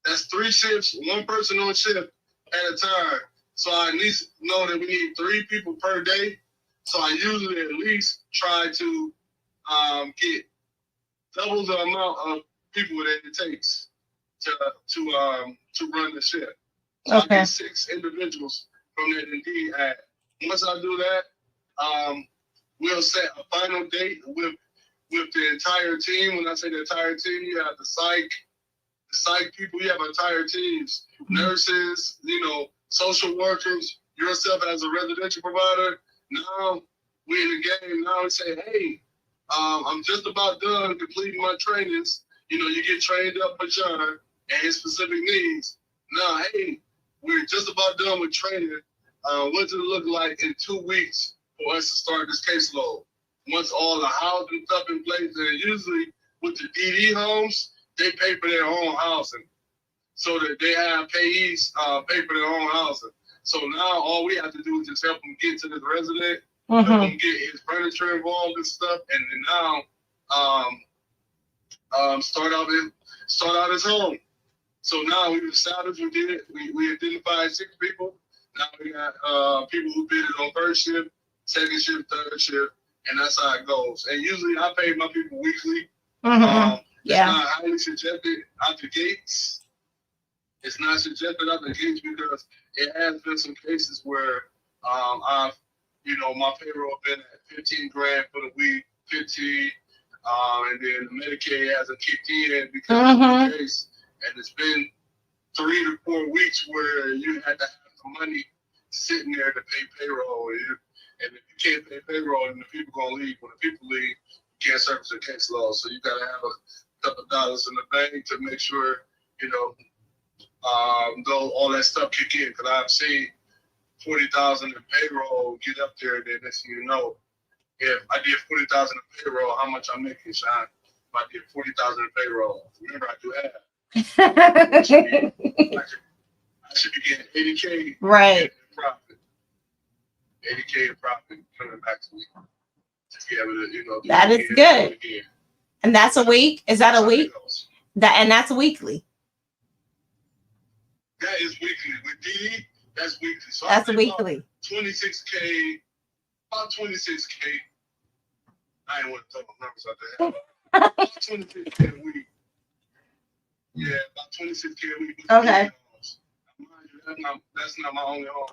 that's 3 shifts, 1 person on shift at a time. So I at least know that we need 3 people per day. So I usually at least try to get double the amount of people that it takes to run the shift. So I get 6 individuals from that Indeed ad. Once I do that, we'll set a final date with the entire team. When I say the entire team, you have the psych people, you have entire teams, nurses, social workers, yourself as a residential provider. Now we in the game. Now we say, hey, I'm just about done completing my trainings. You get trained up for John and his specific needs. Now, hey, we're just about done with training. What does it look like in 2 weeks for us to start this caseload? Once all the housing stuff in place, and usually with the DD homes, they pay for their own housing, so that they have payees pay for their own housing. So now all we have to do is just help them get to the resident, help them get his furniture involved and stuff, and then now start out his home. So now we've established, we did it. We identified 6 people. Now we got people who bid it on first shift, second shift, third shift, and that's how it goes. And usually I pay my people weekly. It's not highly suggested out the gates. It's not suggested out the gates because it has been some cases where my payroll been at 15 grand for the week, 15, and then the Medicaid hasn't kicked in because of the case, and it's been 3 to 4 weeks where you had to have the money sitting there to pay payroll, and if you can't pay payroll, then the people gonna leave. When the people leave, you can't service the caseload, so you gotta have a couple of dollars in the bank to make sure though all that stuff kick in. Because I've seen 40,000 in payroll get up there, then next thing you know, if I did 40,000 in payroll, how much I'm making, Sean? If I did 40,000 in payroll, remember I do half. I should be getting 80K in profit. 80K in profit coming back to me. To be able to, that is good. And that's a week? Is that a week? And that's weekly. That is weekly. With DD, that's weekly. So that's weekly. 26K, about 26K. I ain't want to talk numbers out there. About 26K a week. Yeah, about 26K a week. Okay. That's not my only home.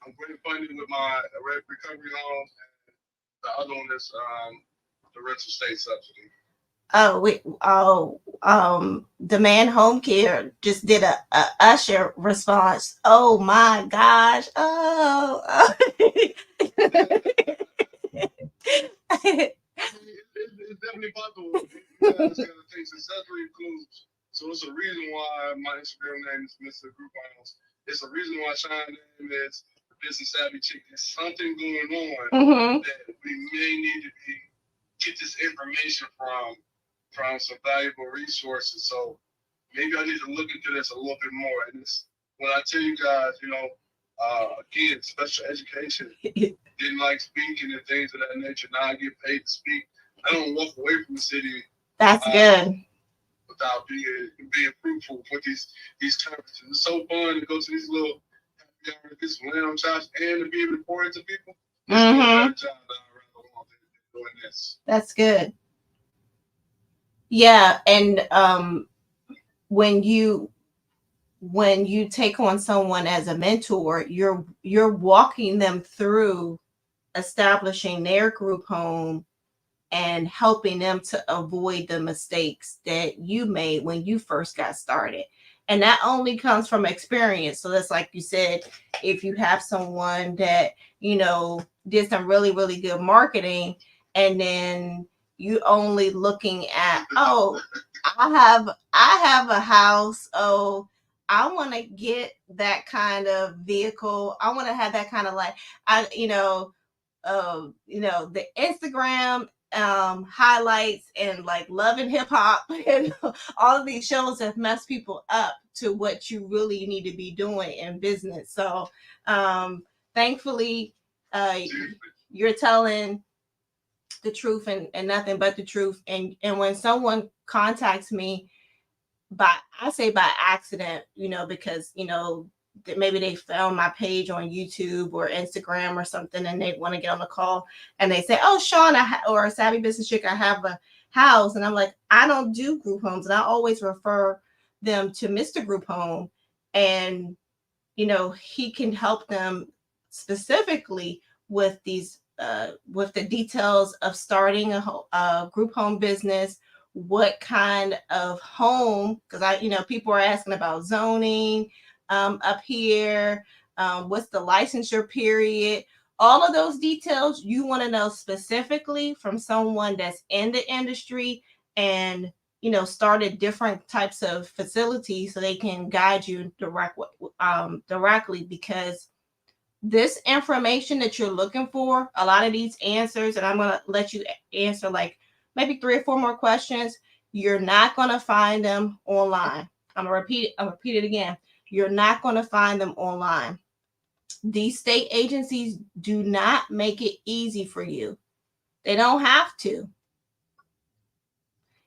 I'm great funding with my recovery home, and the other one is the rental state subsidy. Demand Home Care just did a Usher response. Oh my gosh. Oh. I mean, it's definitely possible. You guys gotta take successfully includes. So it's a reason why my Instagram name is Mr. Group House. It's a reason why Sean's name is the Business Savvy Chick. There's something going on Mm-hmm. that we may need to be get this information from some valuable resources. So maybe I need to look into this a little bit more. And this, when I tell you guys, again, special education, didn't like speaking and things of that nature. Now I get paid to speak. I don't walk away from the city That's uh, good. without being fruitful with these conferences. It's so fun to go to these little happy hours, get some lamb chops, and to be able to pour into people. There's no Mm-hmm. better job that I rather want than doing this. That's good. Yeah, and when you take on someone as a mentor, you're walking them through establishing their group home and helping them to avoid the mistakes that you made when you first got started. And that only comes from experience. So that's like you said, if you have someone that, did some really, really good marketing, and then you only looking at, oh, I have a house. Oh, I want to get that kind of vehicle. I want to have that kind of life. The Instagram highlights and like Love and Hip Hop and all of these shows have messed people up to what you really need to be doing in business. So thankfully, uh, you're telling the truth and nothing but the truth. And when someone contacts me I say by accident, because that maybe they found my page on YouTube or Instagram or something, and they want to get on the call, and they say, "Oh, Sean, or a Savvy Business Chick, I have a house," and I'm like, "I don't do group homes," and I always refer them to Mr. Group Home, and he can help them specifically with with the details of starting a group home business, what kind of home, because people are asking about zoning up here, what's the licensure period, all of those details you want to know specifically from someone that's in the industry and started different types of facilities so they can guide you directly, because this information that you're looking for, a lot of these answers, and I'm going to let you answer like maybe 3 or 4 more questions, you're not going to find them online. I'm going to repeat it again. You're not going to find them online. These state agencies do not make it easy for you. They don't have to.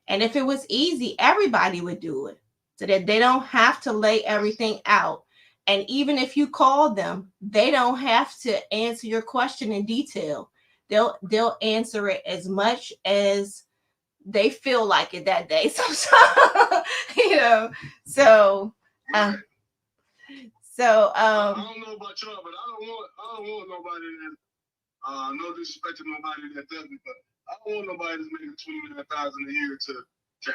And if it was easy, everybody would do it so that they don't have to lay everything out. And even if you call them, they don't have to answer your question in detail. They'll answer it as much as they feel like it that day. Sometimes, So, Right. I so don't know about y'all, but I don't want nobody that no disrespect to nobody that does it, but I don't want nobody that's making 29,000 a year to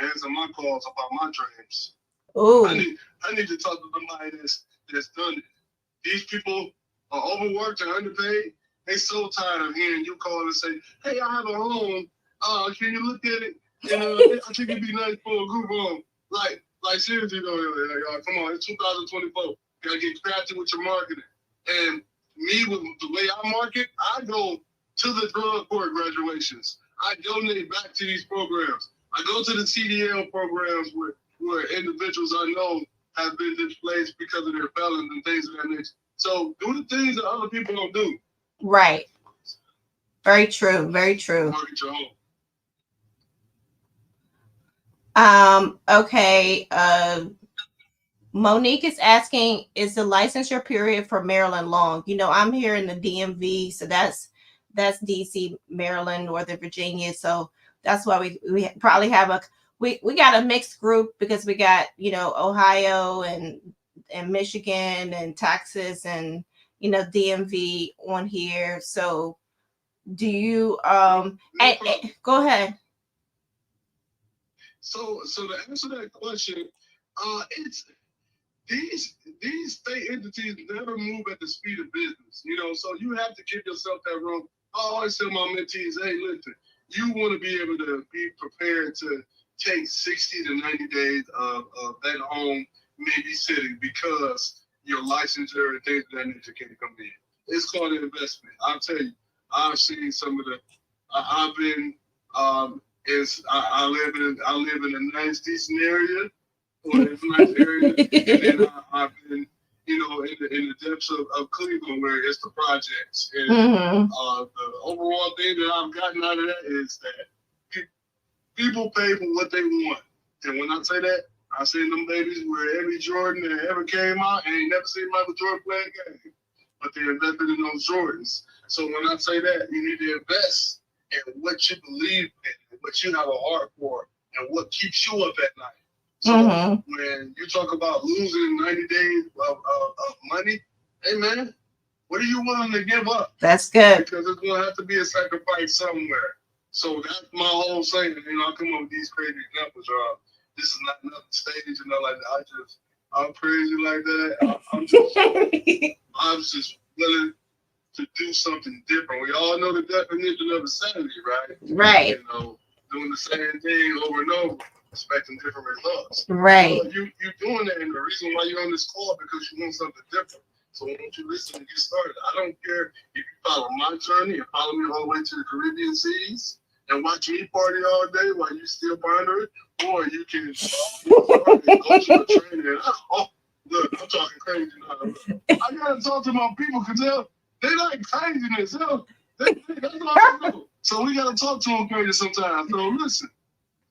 answer my calls about my dreams. I oh, need I need to talk to somebody that's done it. These people are overworked and underpaid. They so tired of hearing you call and say, "Hey, I have a home. Can you look at it? And I think it'd be nice for a group home." Like seriously though, come on, it's 2024. You gotta get crafty with your marketing. And me, with the way I market, I go to the drug court graduations. I donate back to these programs. I go to the CDL programs where individuals I know have been displaced because of their felons and things of that nature. So do the things that other people don't do. right. Very true. Very true. Market your home. Okay. Monique is asking, is the licensure period for Maryland long? I'm here in the DMV, so that's DC, Maryland, Northern Virginia. So that's why we probably have we got a mixed group, because we got Ohio and Michigan and Texas and DMV on here. So do you go ahead. So to answer that question, it's these state entities never move at the speed of business. So you have to give yourself that room. I always tell my mentees, hey, listen, you want to be able to be prepared to take 60 to 90 days of at home babysitting because your licensure and things of that nature can come in. It's called an investment. I'll tell you, I've seen some of the. I've been. I live in a nice decent area, or it's a nice area, and then I've been in the depths of Cleveland where it's the projects. And the overall thing that I've gotten out of that is that people pay for what they want. And when I say that, I seen them babies where every Jordan that ever came out and ain't never seen Michael Jordan play a game, but they invested in those Jordans. So when I say that, you need to invest in what you believe in, and what you have a heart for, and what keeps you up at night. So when you talk about losing 90 days of money, hey man, what are you willing to give up? That's good. Because it's going to have to be a sacrifice somewhere. So that's my whole saying. I come up with these crazy examples. This is not nothing staged, like that. I'm crazy like that. I'm just willing to do something different. We all know the definition of insanity, right? Right. Doing the same thing over and over, expecting different results. Right. You're doing that, and the reason why you're on this call because you want something different. So why don't you listen and get started? I don't care if you follow my journey and follow me all the way to the Caribbean seas and watch me party all day while you still pondering, or you can go to a training. Look, I'm talking crazy now. I gotta talk to my people because they like craziness. That's what I do. So we gotta talk to them crazy sometimes. So listen,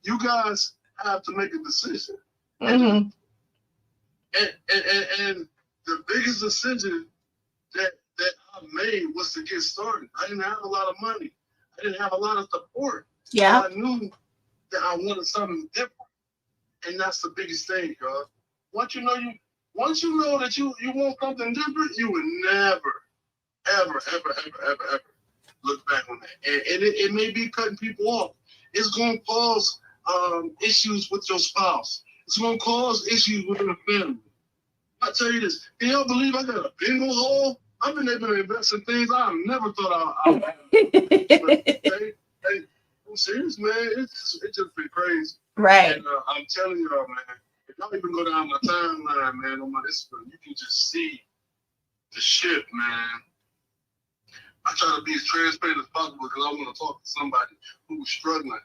you guys have to make a decision. And the biggest decision that I made was to get started. I didn't have a lot of money. I didn't have a lot of support. Yeah. So I knew that I wanted something different. And that's the biggest thing, y'all. Once you know that you want something different, you would never, ever, ever, ever, ever, ever look back on that. And it may be cutting people off. It's going to cause issues with your spouse. It's going to cause issues within the family. I tell you this, can y'all believe I got a bingo hole? I've been able to invest in things I never thought I would have. Hey, I'm serious, man. It's just been crazy. Right. And I'm telling y'all, man, if y'all even go down my timeline, man, on my Instagram, you can just see the shift, man. I try to be as transparent as possible because I want to talk to somebody who's struggling,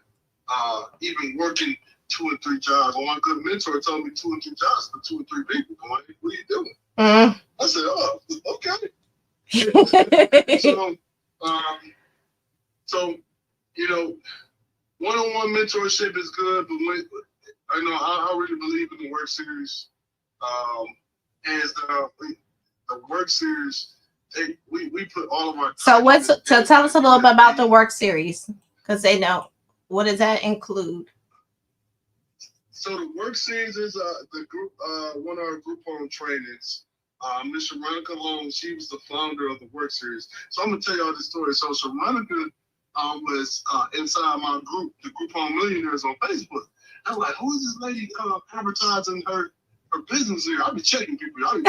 even working 2 and 3 jobs. One good mentor told me 2 and 3 jobs for 2 and 3 people. I'm like, what are you doing? I said, oh, okay. So, one-on-one mentorship is good, but I really believe in the work series. As the work series, we put all of our. So tell us a little bit about the work series, because they know, what does that include? So the work series is the group, one of our group home trainings. Miss Sharonica Holmes, she was the founder of the work series. So I'm gonna tell y'all this story. So Sharonica was inside my group, the Group Home Millionaires on Facebook. I was like, who is this lady advertising her business here? I'll be checking people. I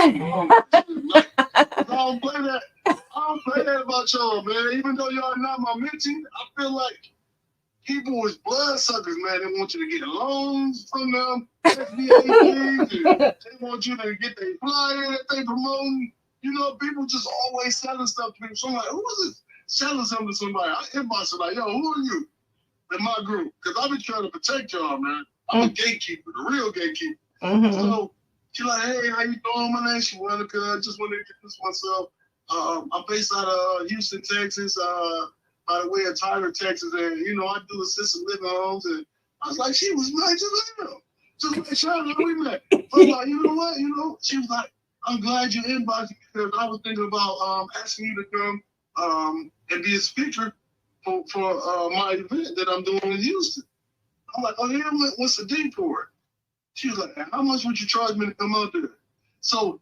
don't play that. I don't play that about y'all, man. Even though y'all are not my mentee, I feel like people is blood suckers, man. They want you to get loans from them, SBA things, and they want you to get their flyer that they promoting. People just always selling stuff to people. So I'm like, who is this selling something to somebody? I inbox like, yo, who are you in my group? Because I've been trying to protect y'all, man. I'm a gatekeeper, the real gatekeeper. So she's like, hey, how you doing? My name's Sharonica. I just want to introduce myself. I'm based out of Houston, Texas. By the way of Tyler, Texas, and I do assisted living homes, and I was like, she was nice as hell, just like Charlotte we met. So I was like, you know what, she was like, I'm glad you inboxed me because I was thinking about asking you to come and be a speaker for my event that I'm doing in Houston. I'm like, oh yeah, what's the deal for it? She was like, how much would you charge me to come out there? So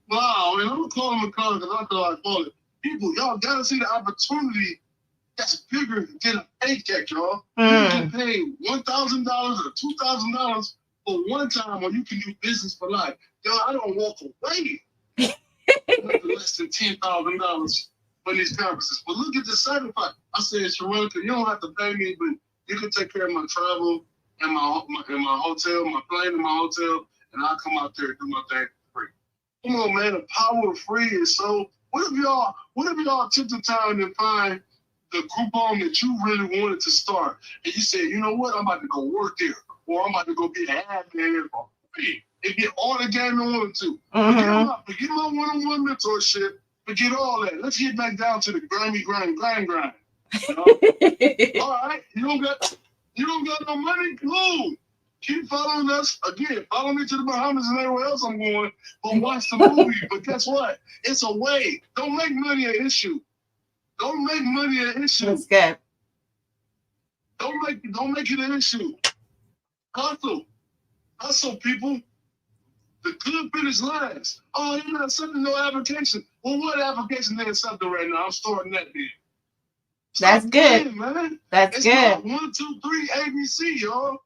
wow, and I'm gonna call them a con because I thought I call it. People, y'all gotta see the opportunity That's bigger than a paycheck, y'all. You can get paid $1,000 or $2,000 for one time, or you can do business for life. Yo, I don't walk away with less than $10,000 for these conferences. But look at the sacrifice. I said, Sharonka, you don't have to pay me, but you can take care of my travel and my hotel, my plane and my hotel, and I'll come out there and do my thing for free. Come on, man. The power of free is so. What if y'all took the time to find the group home that you really wanted to start, and you said, you know what, I'm about to go work there, or I'm about to go be an admin there for free, and get all the game I wanted to. Forget my one-on-one mentorship. Forget all that. Let's get back down to the grind. You know? All right, you don't got no money? Cool. Keep following us. Again, follow me to the Bahamas and everywhere else I'm going. But watch the movie. But guess what? It's a way. Don't make money an issue. Don't make money an issue. That's good. Don't make it an issue. Hustle, people. The good finish last. Oh, you're not accepting no application. Well, what application they accepting right now? I'm starting that there. That's good, man. That's it's good. Not 1, 2, 3, ABC, y'all.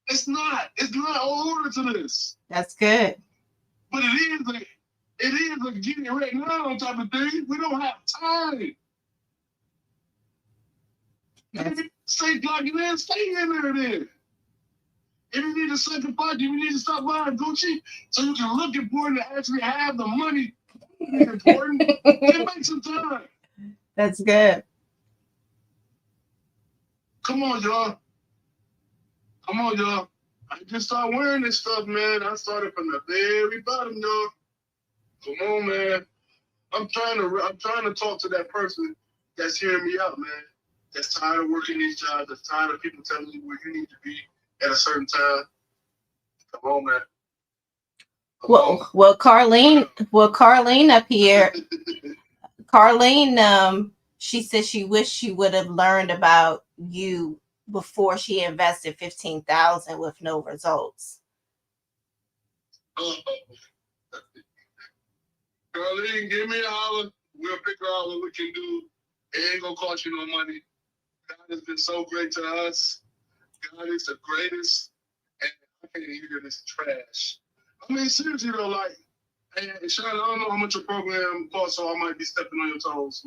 It's not all order to this. That's good. But it is a getting right now type of thing. We don't have time. Stay plugging in, stay in there then. If you need to sacrifice, if you need to stop buying Gucci so you can look important and actually have the money important, then make some time. That's good. Come on, y'all. I just started wearing this stuff, man. I started from the very bottom, y'all. Come on, man. I'm trying to talk to that person that's hearing me out, man. That's tired of working these jobs. That's tired of people telling you where you need to be at a certain time. Come on, man. Well, Carlene up here. Carlene, she said she wished she would have learned about you before she invested $15,000 with no results. Carlene, give me a holler. We'll figure out what we can do. It ain't gonna cost you no money. God has been so great to us. God is the greatest. And I can't hear this trash. I mean, seriously though, like, and Sean, I don't know how much your program costs, so I might be stepping on your toes.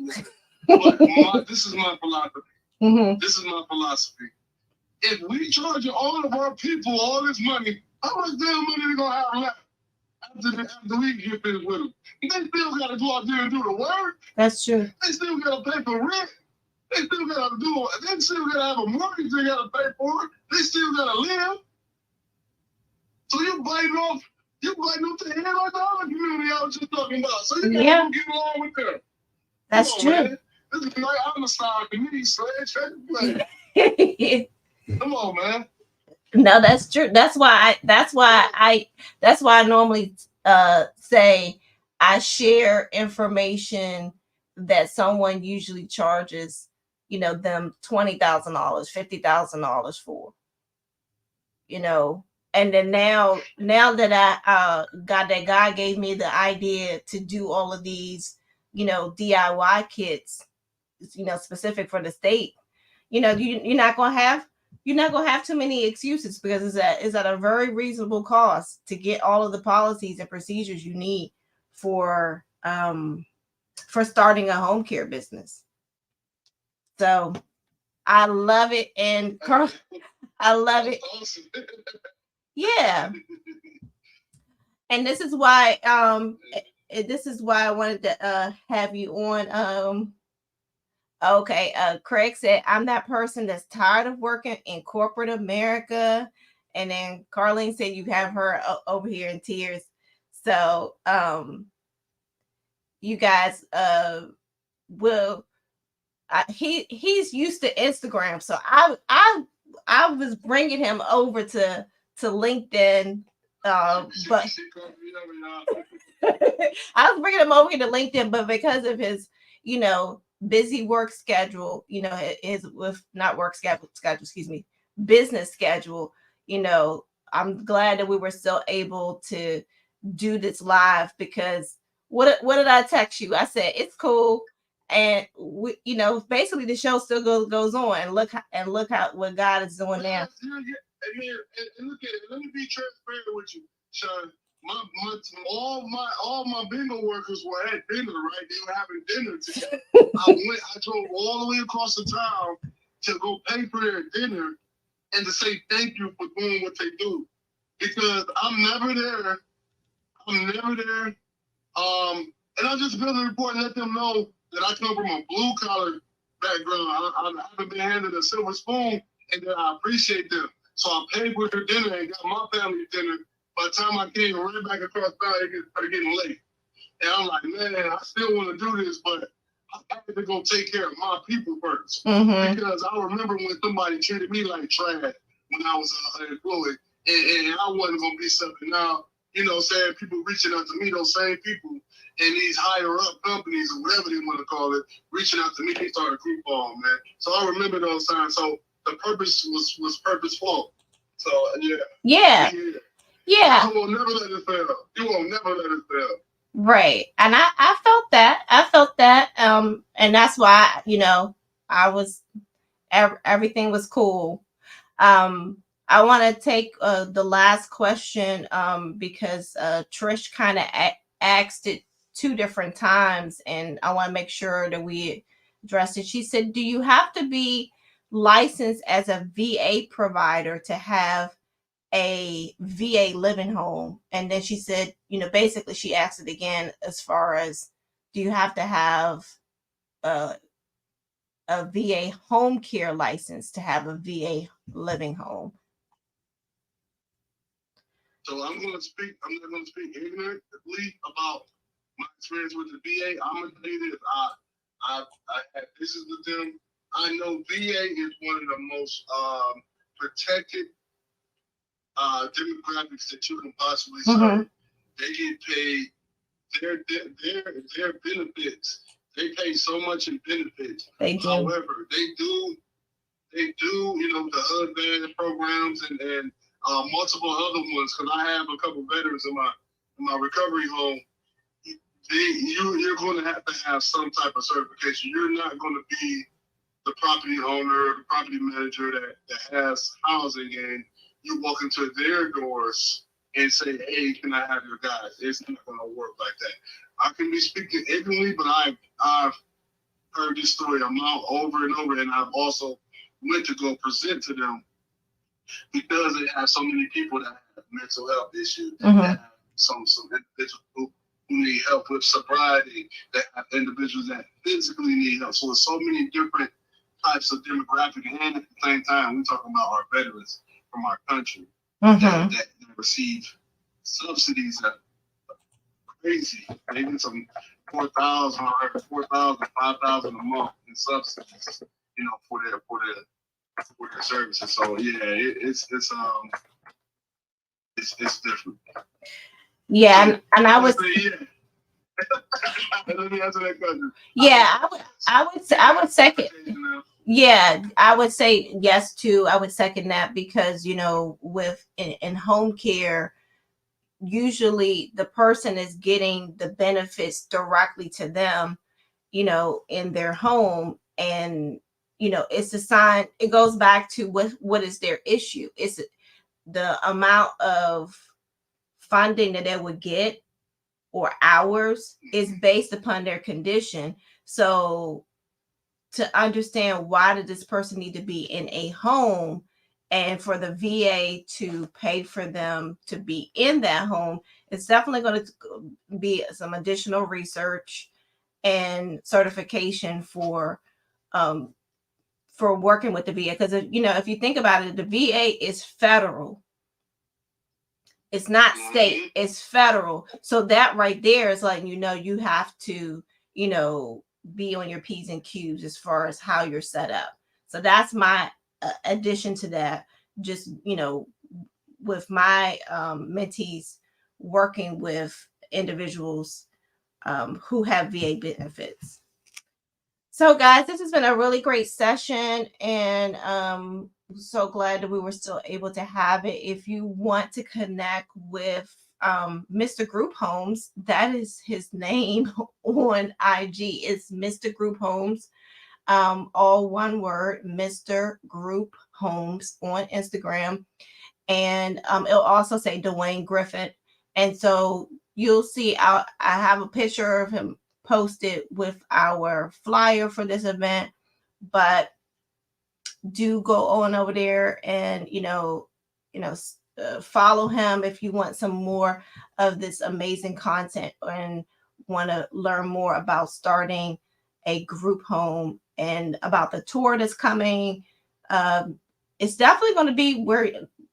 But this is my philosophy. Mm-hmm. This is my philosophy. If we charge all of our people all this money, how much damn money they gonna have left after we get finished with them? They still gotta go out there and do the work. That's true. They still gotta pay for rent. They still gotta have a mortgage they gotta pay for. They still gotta live. So you biting off the head like the other community I was just talking about. So you gotta get along with them. That's true. Man. This is like Amistad to me, Sledge. Come on, man. No, that's true. That's why I normally say I share information that someone usually charges, them $20,000, $50,000 for. And then now that God gave me the idea to do all of these, DIY kits, specific for the state, you're not gonna have too many excuses, because it's at a very reasonable cost to get all of the policies and procedures you need for starting a home care business. So I love it, and I love it. Awesome. Yeah. And this is why I wanted to have you on. Okay, Craig said, I'm that person that's tired of working in corporate America. And then Carlene said you have her over here in tears. So you guys he's used to Instagram. So I was bringing him over to LinkedIn. But I was bringing him over to LinkedIn, but because of his, busy work schedule, business schedule, I'm glad that we were still able to do this live, because what did I text you? I said, it's cool. And we, basically the show still goes on, and look how what God is doing now. And look at it. Let me be transparent with you, Sean. All my bingo workers were at dinner, right? They were having dinner together. I drove all the way across the town to go pay for their dinner and to say thank you for doing what they do. Because I'm never there. And I just feel the report and let them know that I come from a blue collar background. I haven't been handed a silver spoon, and that I appreciate them. So I paid for their dinner and got my family dinner. By the time I came right back across town, it started getting late. And I'm like, man, I still want to do this, but I had to go take care of my people first. Mm-hmm. Because I remember when somebody treated me like trash when I was unemployed, and I wasn't going to be something. Now, saying people reaching out to me, those same people in these higher up companies or whatever they want to call it, reaching out to me, they started Group Home, man. So I remember those times. So the purpose was purposeful. So yeah. You will never let it fail. You will never let it fail. Right. And I felt that. And that's why, I was, everything was cool. I want to take the last question because Trish kind of asked it 2 different times, and I want to make sure that we address it. She said, do you have to be licensed as a VA provider to have a VA living home? And then she said, basically she asked it again as far as, do you have to have a VA home care license to have a VA living home? So I'm not going to speak ignorantly about my experience with the VA. I'm going to tell you this. I had business with them. I know VA is one of the most protected demographics that you can possibly serve. Mm-hmm. They get paid their benefits. They pay so much in benefits. They do. However, they do, the HUD programs and multiple other ones, because I have a couple veterans in my recovery home. You're going to have some type of certification. You're not going to be the property owner, the property manager that has housing, and you walk into their doors and say, hey, can I have your guys? It's not going to work like that. I can be speaking ignorantly, but I've heard this story amount over and over, and I've also went to go present to them because they have so many people that have mental health issues, mm-hmm. that have some individuals who need help with sobriety, that have individuals that physically need help. So there's so many different types of demographic, and at the same time, we're talking about our veterans from our country, mm-hmm. that receive subsidies that are crazy. They get some $4,000, $5,000 a month in subsidies, for their services. So it's different. Yeah, and I was. Let me answer that question. Yeah, I would second. Yeah, I would say yes too. I would second that because with in home care, usually the person is getting the benefits directly to them, in their home, and it's a sign. It goes back to what is their issue. It's the amount of funding that they would get or hours is based upon their condition. So to understand why did this person need to be in a home, and for the VA to pay for them to be in that home, it's definitely going to be some additional research and certification for working with the VA. Because if you think about it, the VA is federal. It's not state, it's federal. So that right there is letting you have to, be on your P's and Q's as far as how you're set up. So that's my addition to that. Just, with my mentees working with individuals who have VA benefits. So guys, this has been a really great session, and so glad that we were still able to have it. If you want to connect with Mr. Group Homes. That is his name on IG. It's Mr. Group Homes, all one word, Mr. Group Homes on Instagram. And it'll also say Dwayne Griffin. And so you'll see I have a picture of him posted with our flyer for this event, but do go on over there and follow him if you want some more of this amazing content and want to learn more about starting a group home and about the tour that's coming. It's definitely going to be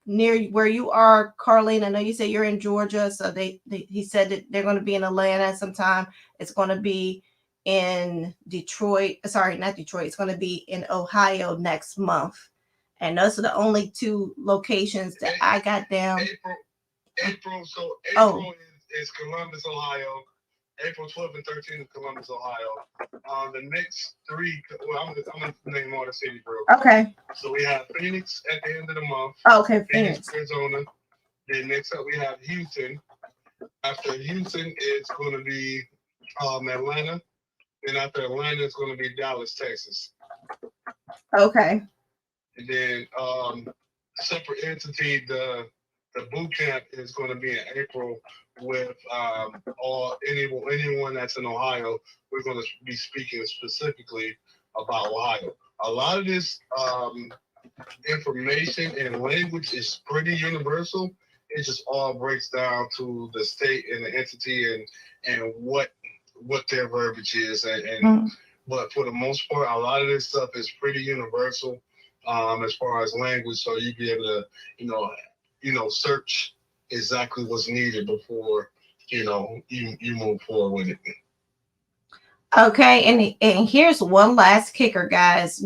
near where you are, Carlene. I know you say you're in Georgia, so he said that they're going to be in Atlanta sometime. It's going to be in Detroit. Sorry, not Detroit. It's going to be in Ohio next month. And those are the only two locations that I got down. April is Columbus, Ohio. April 12th and 13th is Columbus, Ohio. The next three, well, I'm going to name all the cities real quick. Okay. So we have Phoenix at the end of the month. Oh, okay, Phoenix, Arizona. Then next up we have Houston. After Houston, it's going to be Atlanta. Then after Atlanta, it's going to be Dallas, Texas. Okay. And then separate entity, the boot camp is going to be in April with anyone that's in Ohio. We're going to be speaking specifically about Ohio. A lot of this information and language is pretty universal. It just all breaks down to the state and the entity and what their verbiage is. But for the most part, a lot of this stuff is pretty universal as far as language. So you'd be able to, search exactly what's needed before, you move forward with it. Okay, and here's one last kicker, guys.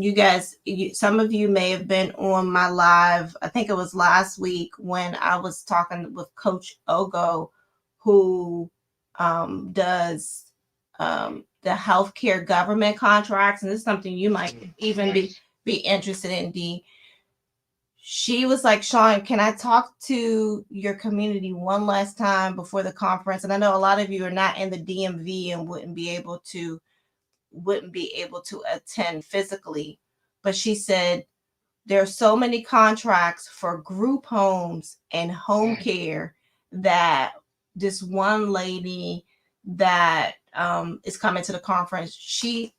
Some of you may have been on my live. I think it was last week when I was talking with Coach Ogo, who does the healthcare government contracts, and this is something you might even be interested in. D. She was like, Sean, can I talk to your community one last time before the conference? And I know a lot of you are not in the DMV and wouldn't be able to attend physically. But she said, there are so many contracts for group homes and home care that this one lady that is coming to the conference, she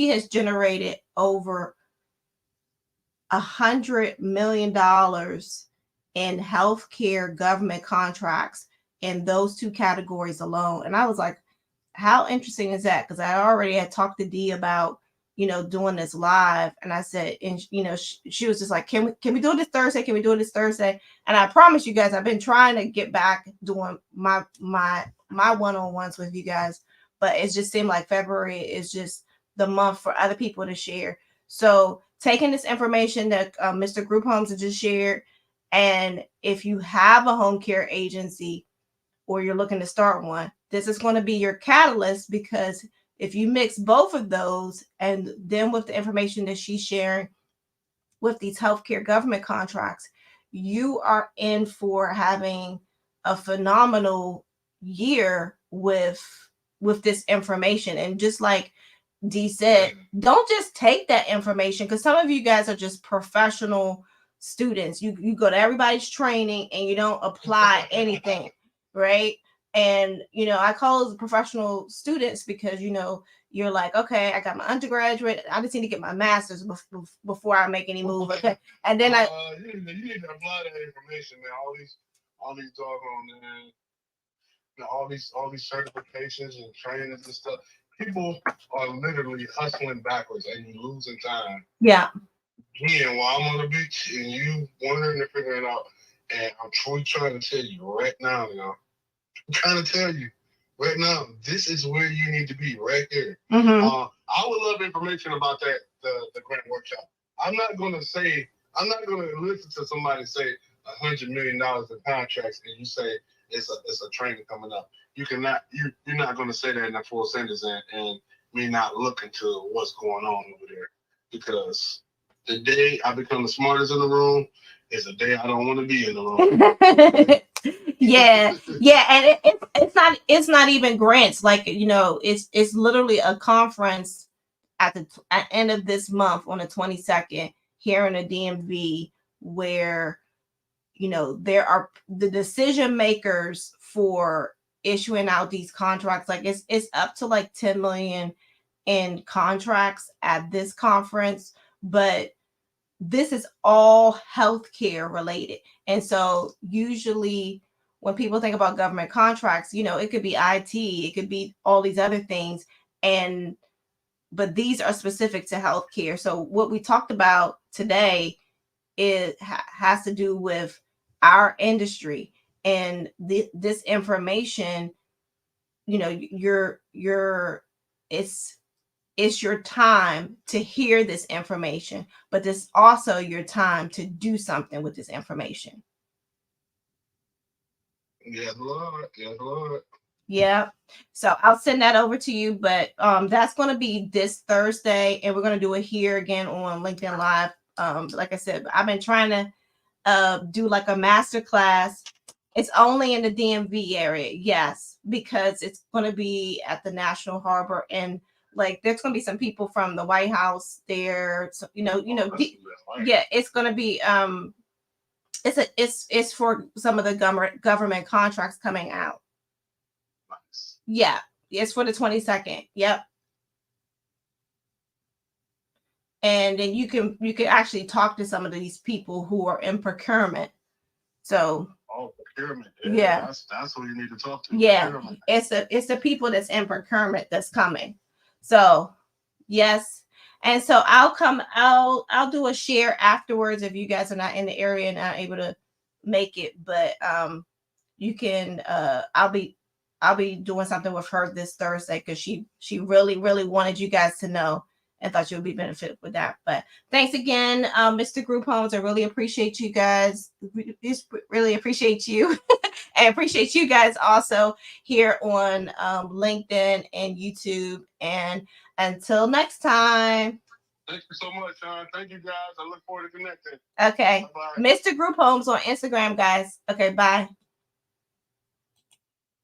has generated over $100 million in healthcare government contracts in those two categories alone. And I was like, how interesting is that? Because I already had talked to Dee about, doing this live. And I said, and she was just like, can we do it this Thursday? Can we do it this Thursday? And I promise you guys, I've been trying to get back doing my one-on-ones with you guys, but it just seemed like February is just the month for other people to share. So taking this information that Mr. Group Homes has just shared, and if you have a home care agency or you're looking to start one, this is going to be your catalyst, because if you mix both of those and then with the information that she's sharing with these healthcare government contracts, you are in for having a phenomenal year with this information. And just like Dee said, don't just take that information, because some of you guys are just professional students. You go to everybody's training and you don't apply anything, right? And I call those professional students because you're like, okay, I got my undergraduate, I just need to get my master's before I make any move. Okay, and then you need to apply that information, man. All these doggone all these certifications and trainings and stuff. People are literally hustling backwards and you losing time. Yeah. Again, while I'm on the beach and you wondering to figure it out, and I'm truly trying to tell you right now, I'm trying to tell you right now, this is where you need to be right there. Mm-hmm. I would love information about that, the grant workshop. I'm not going to listen to somebody say $100 million in contracts and you say it's a training coming up. You're not going to say that in a full sentence and me not look into what's going on over there, because the day I become the smartest in the room It's a day I don't want to be in the room. Yeah, yeah, and it's not even grants. Like, it's literally a conference at end of this month on the 22nd here in the DMV, where there are the decision makers for issuing out these contracts. Like, it's up to like 10 million in contracts at this conference, but this is all healthcare related. And so usually when people think about government contracts, it could be IT, it could be all these other things, and but these are specific to healthcare. So what we talked about today has to do with our industry, and this information. It's it's your time to hear this information, but it's also your time to do something with this information. Yes, Lord. Yes, Lord. Yeah. So I'll send that over to you, but that's going to be this Thursday, and we're going to do it here again on LinkedIn Live. Like I said, I've been trying to do like a master class. It's only in the DMV area, yes, because it's going to be at the National Harbor, and like there's going to be some people from the White House there. So, yeah, it's going to be it's for some of the government contracts coming out. Nice. Yeah, it's for the 22nd. Yep. And then you can actually talk to some of these people who are in procurement. So procurement. Yeah. That's who you need to talk to. Yeah, Procurement. it's the people that's in procurement that's coming. So yes. And so I'll do a share afterwards if you guys are not in the area and not able to make it. But you can I'll be doing something with her this Thursday, because she really, really wanted you guys to know and thought you would be benefited with that. But thanks again, Mr. Group Homes. I really appreciate you guys. Really appreciate you. I appreciate you guys also here on LinkedIn and YouTube. And until next time. Thank you so much, Sean. Thank you, guys. I look forward to connecting. Okay. Bye-bye. Mr. Group Homes on Instagram, guys. Okay, bye.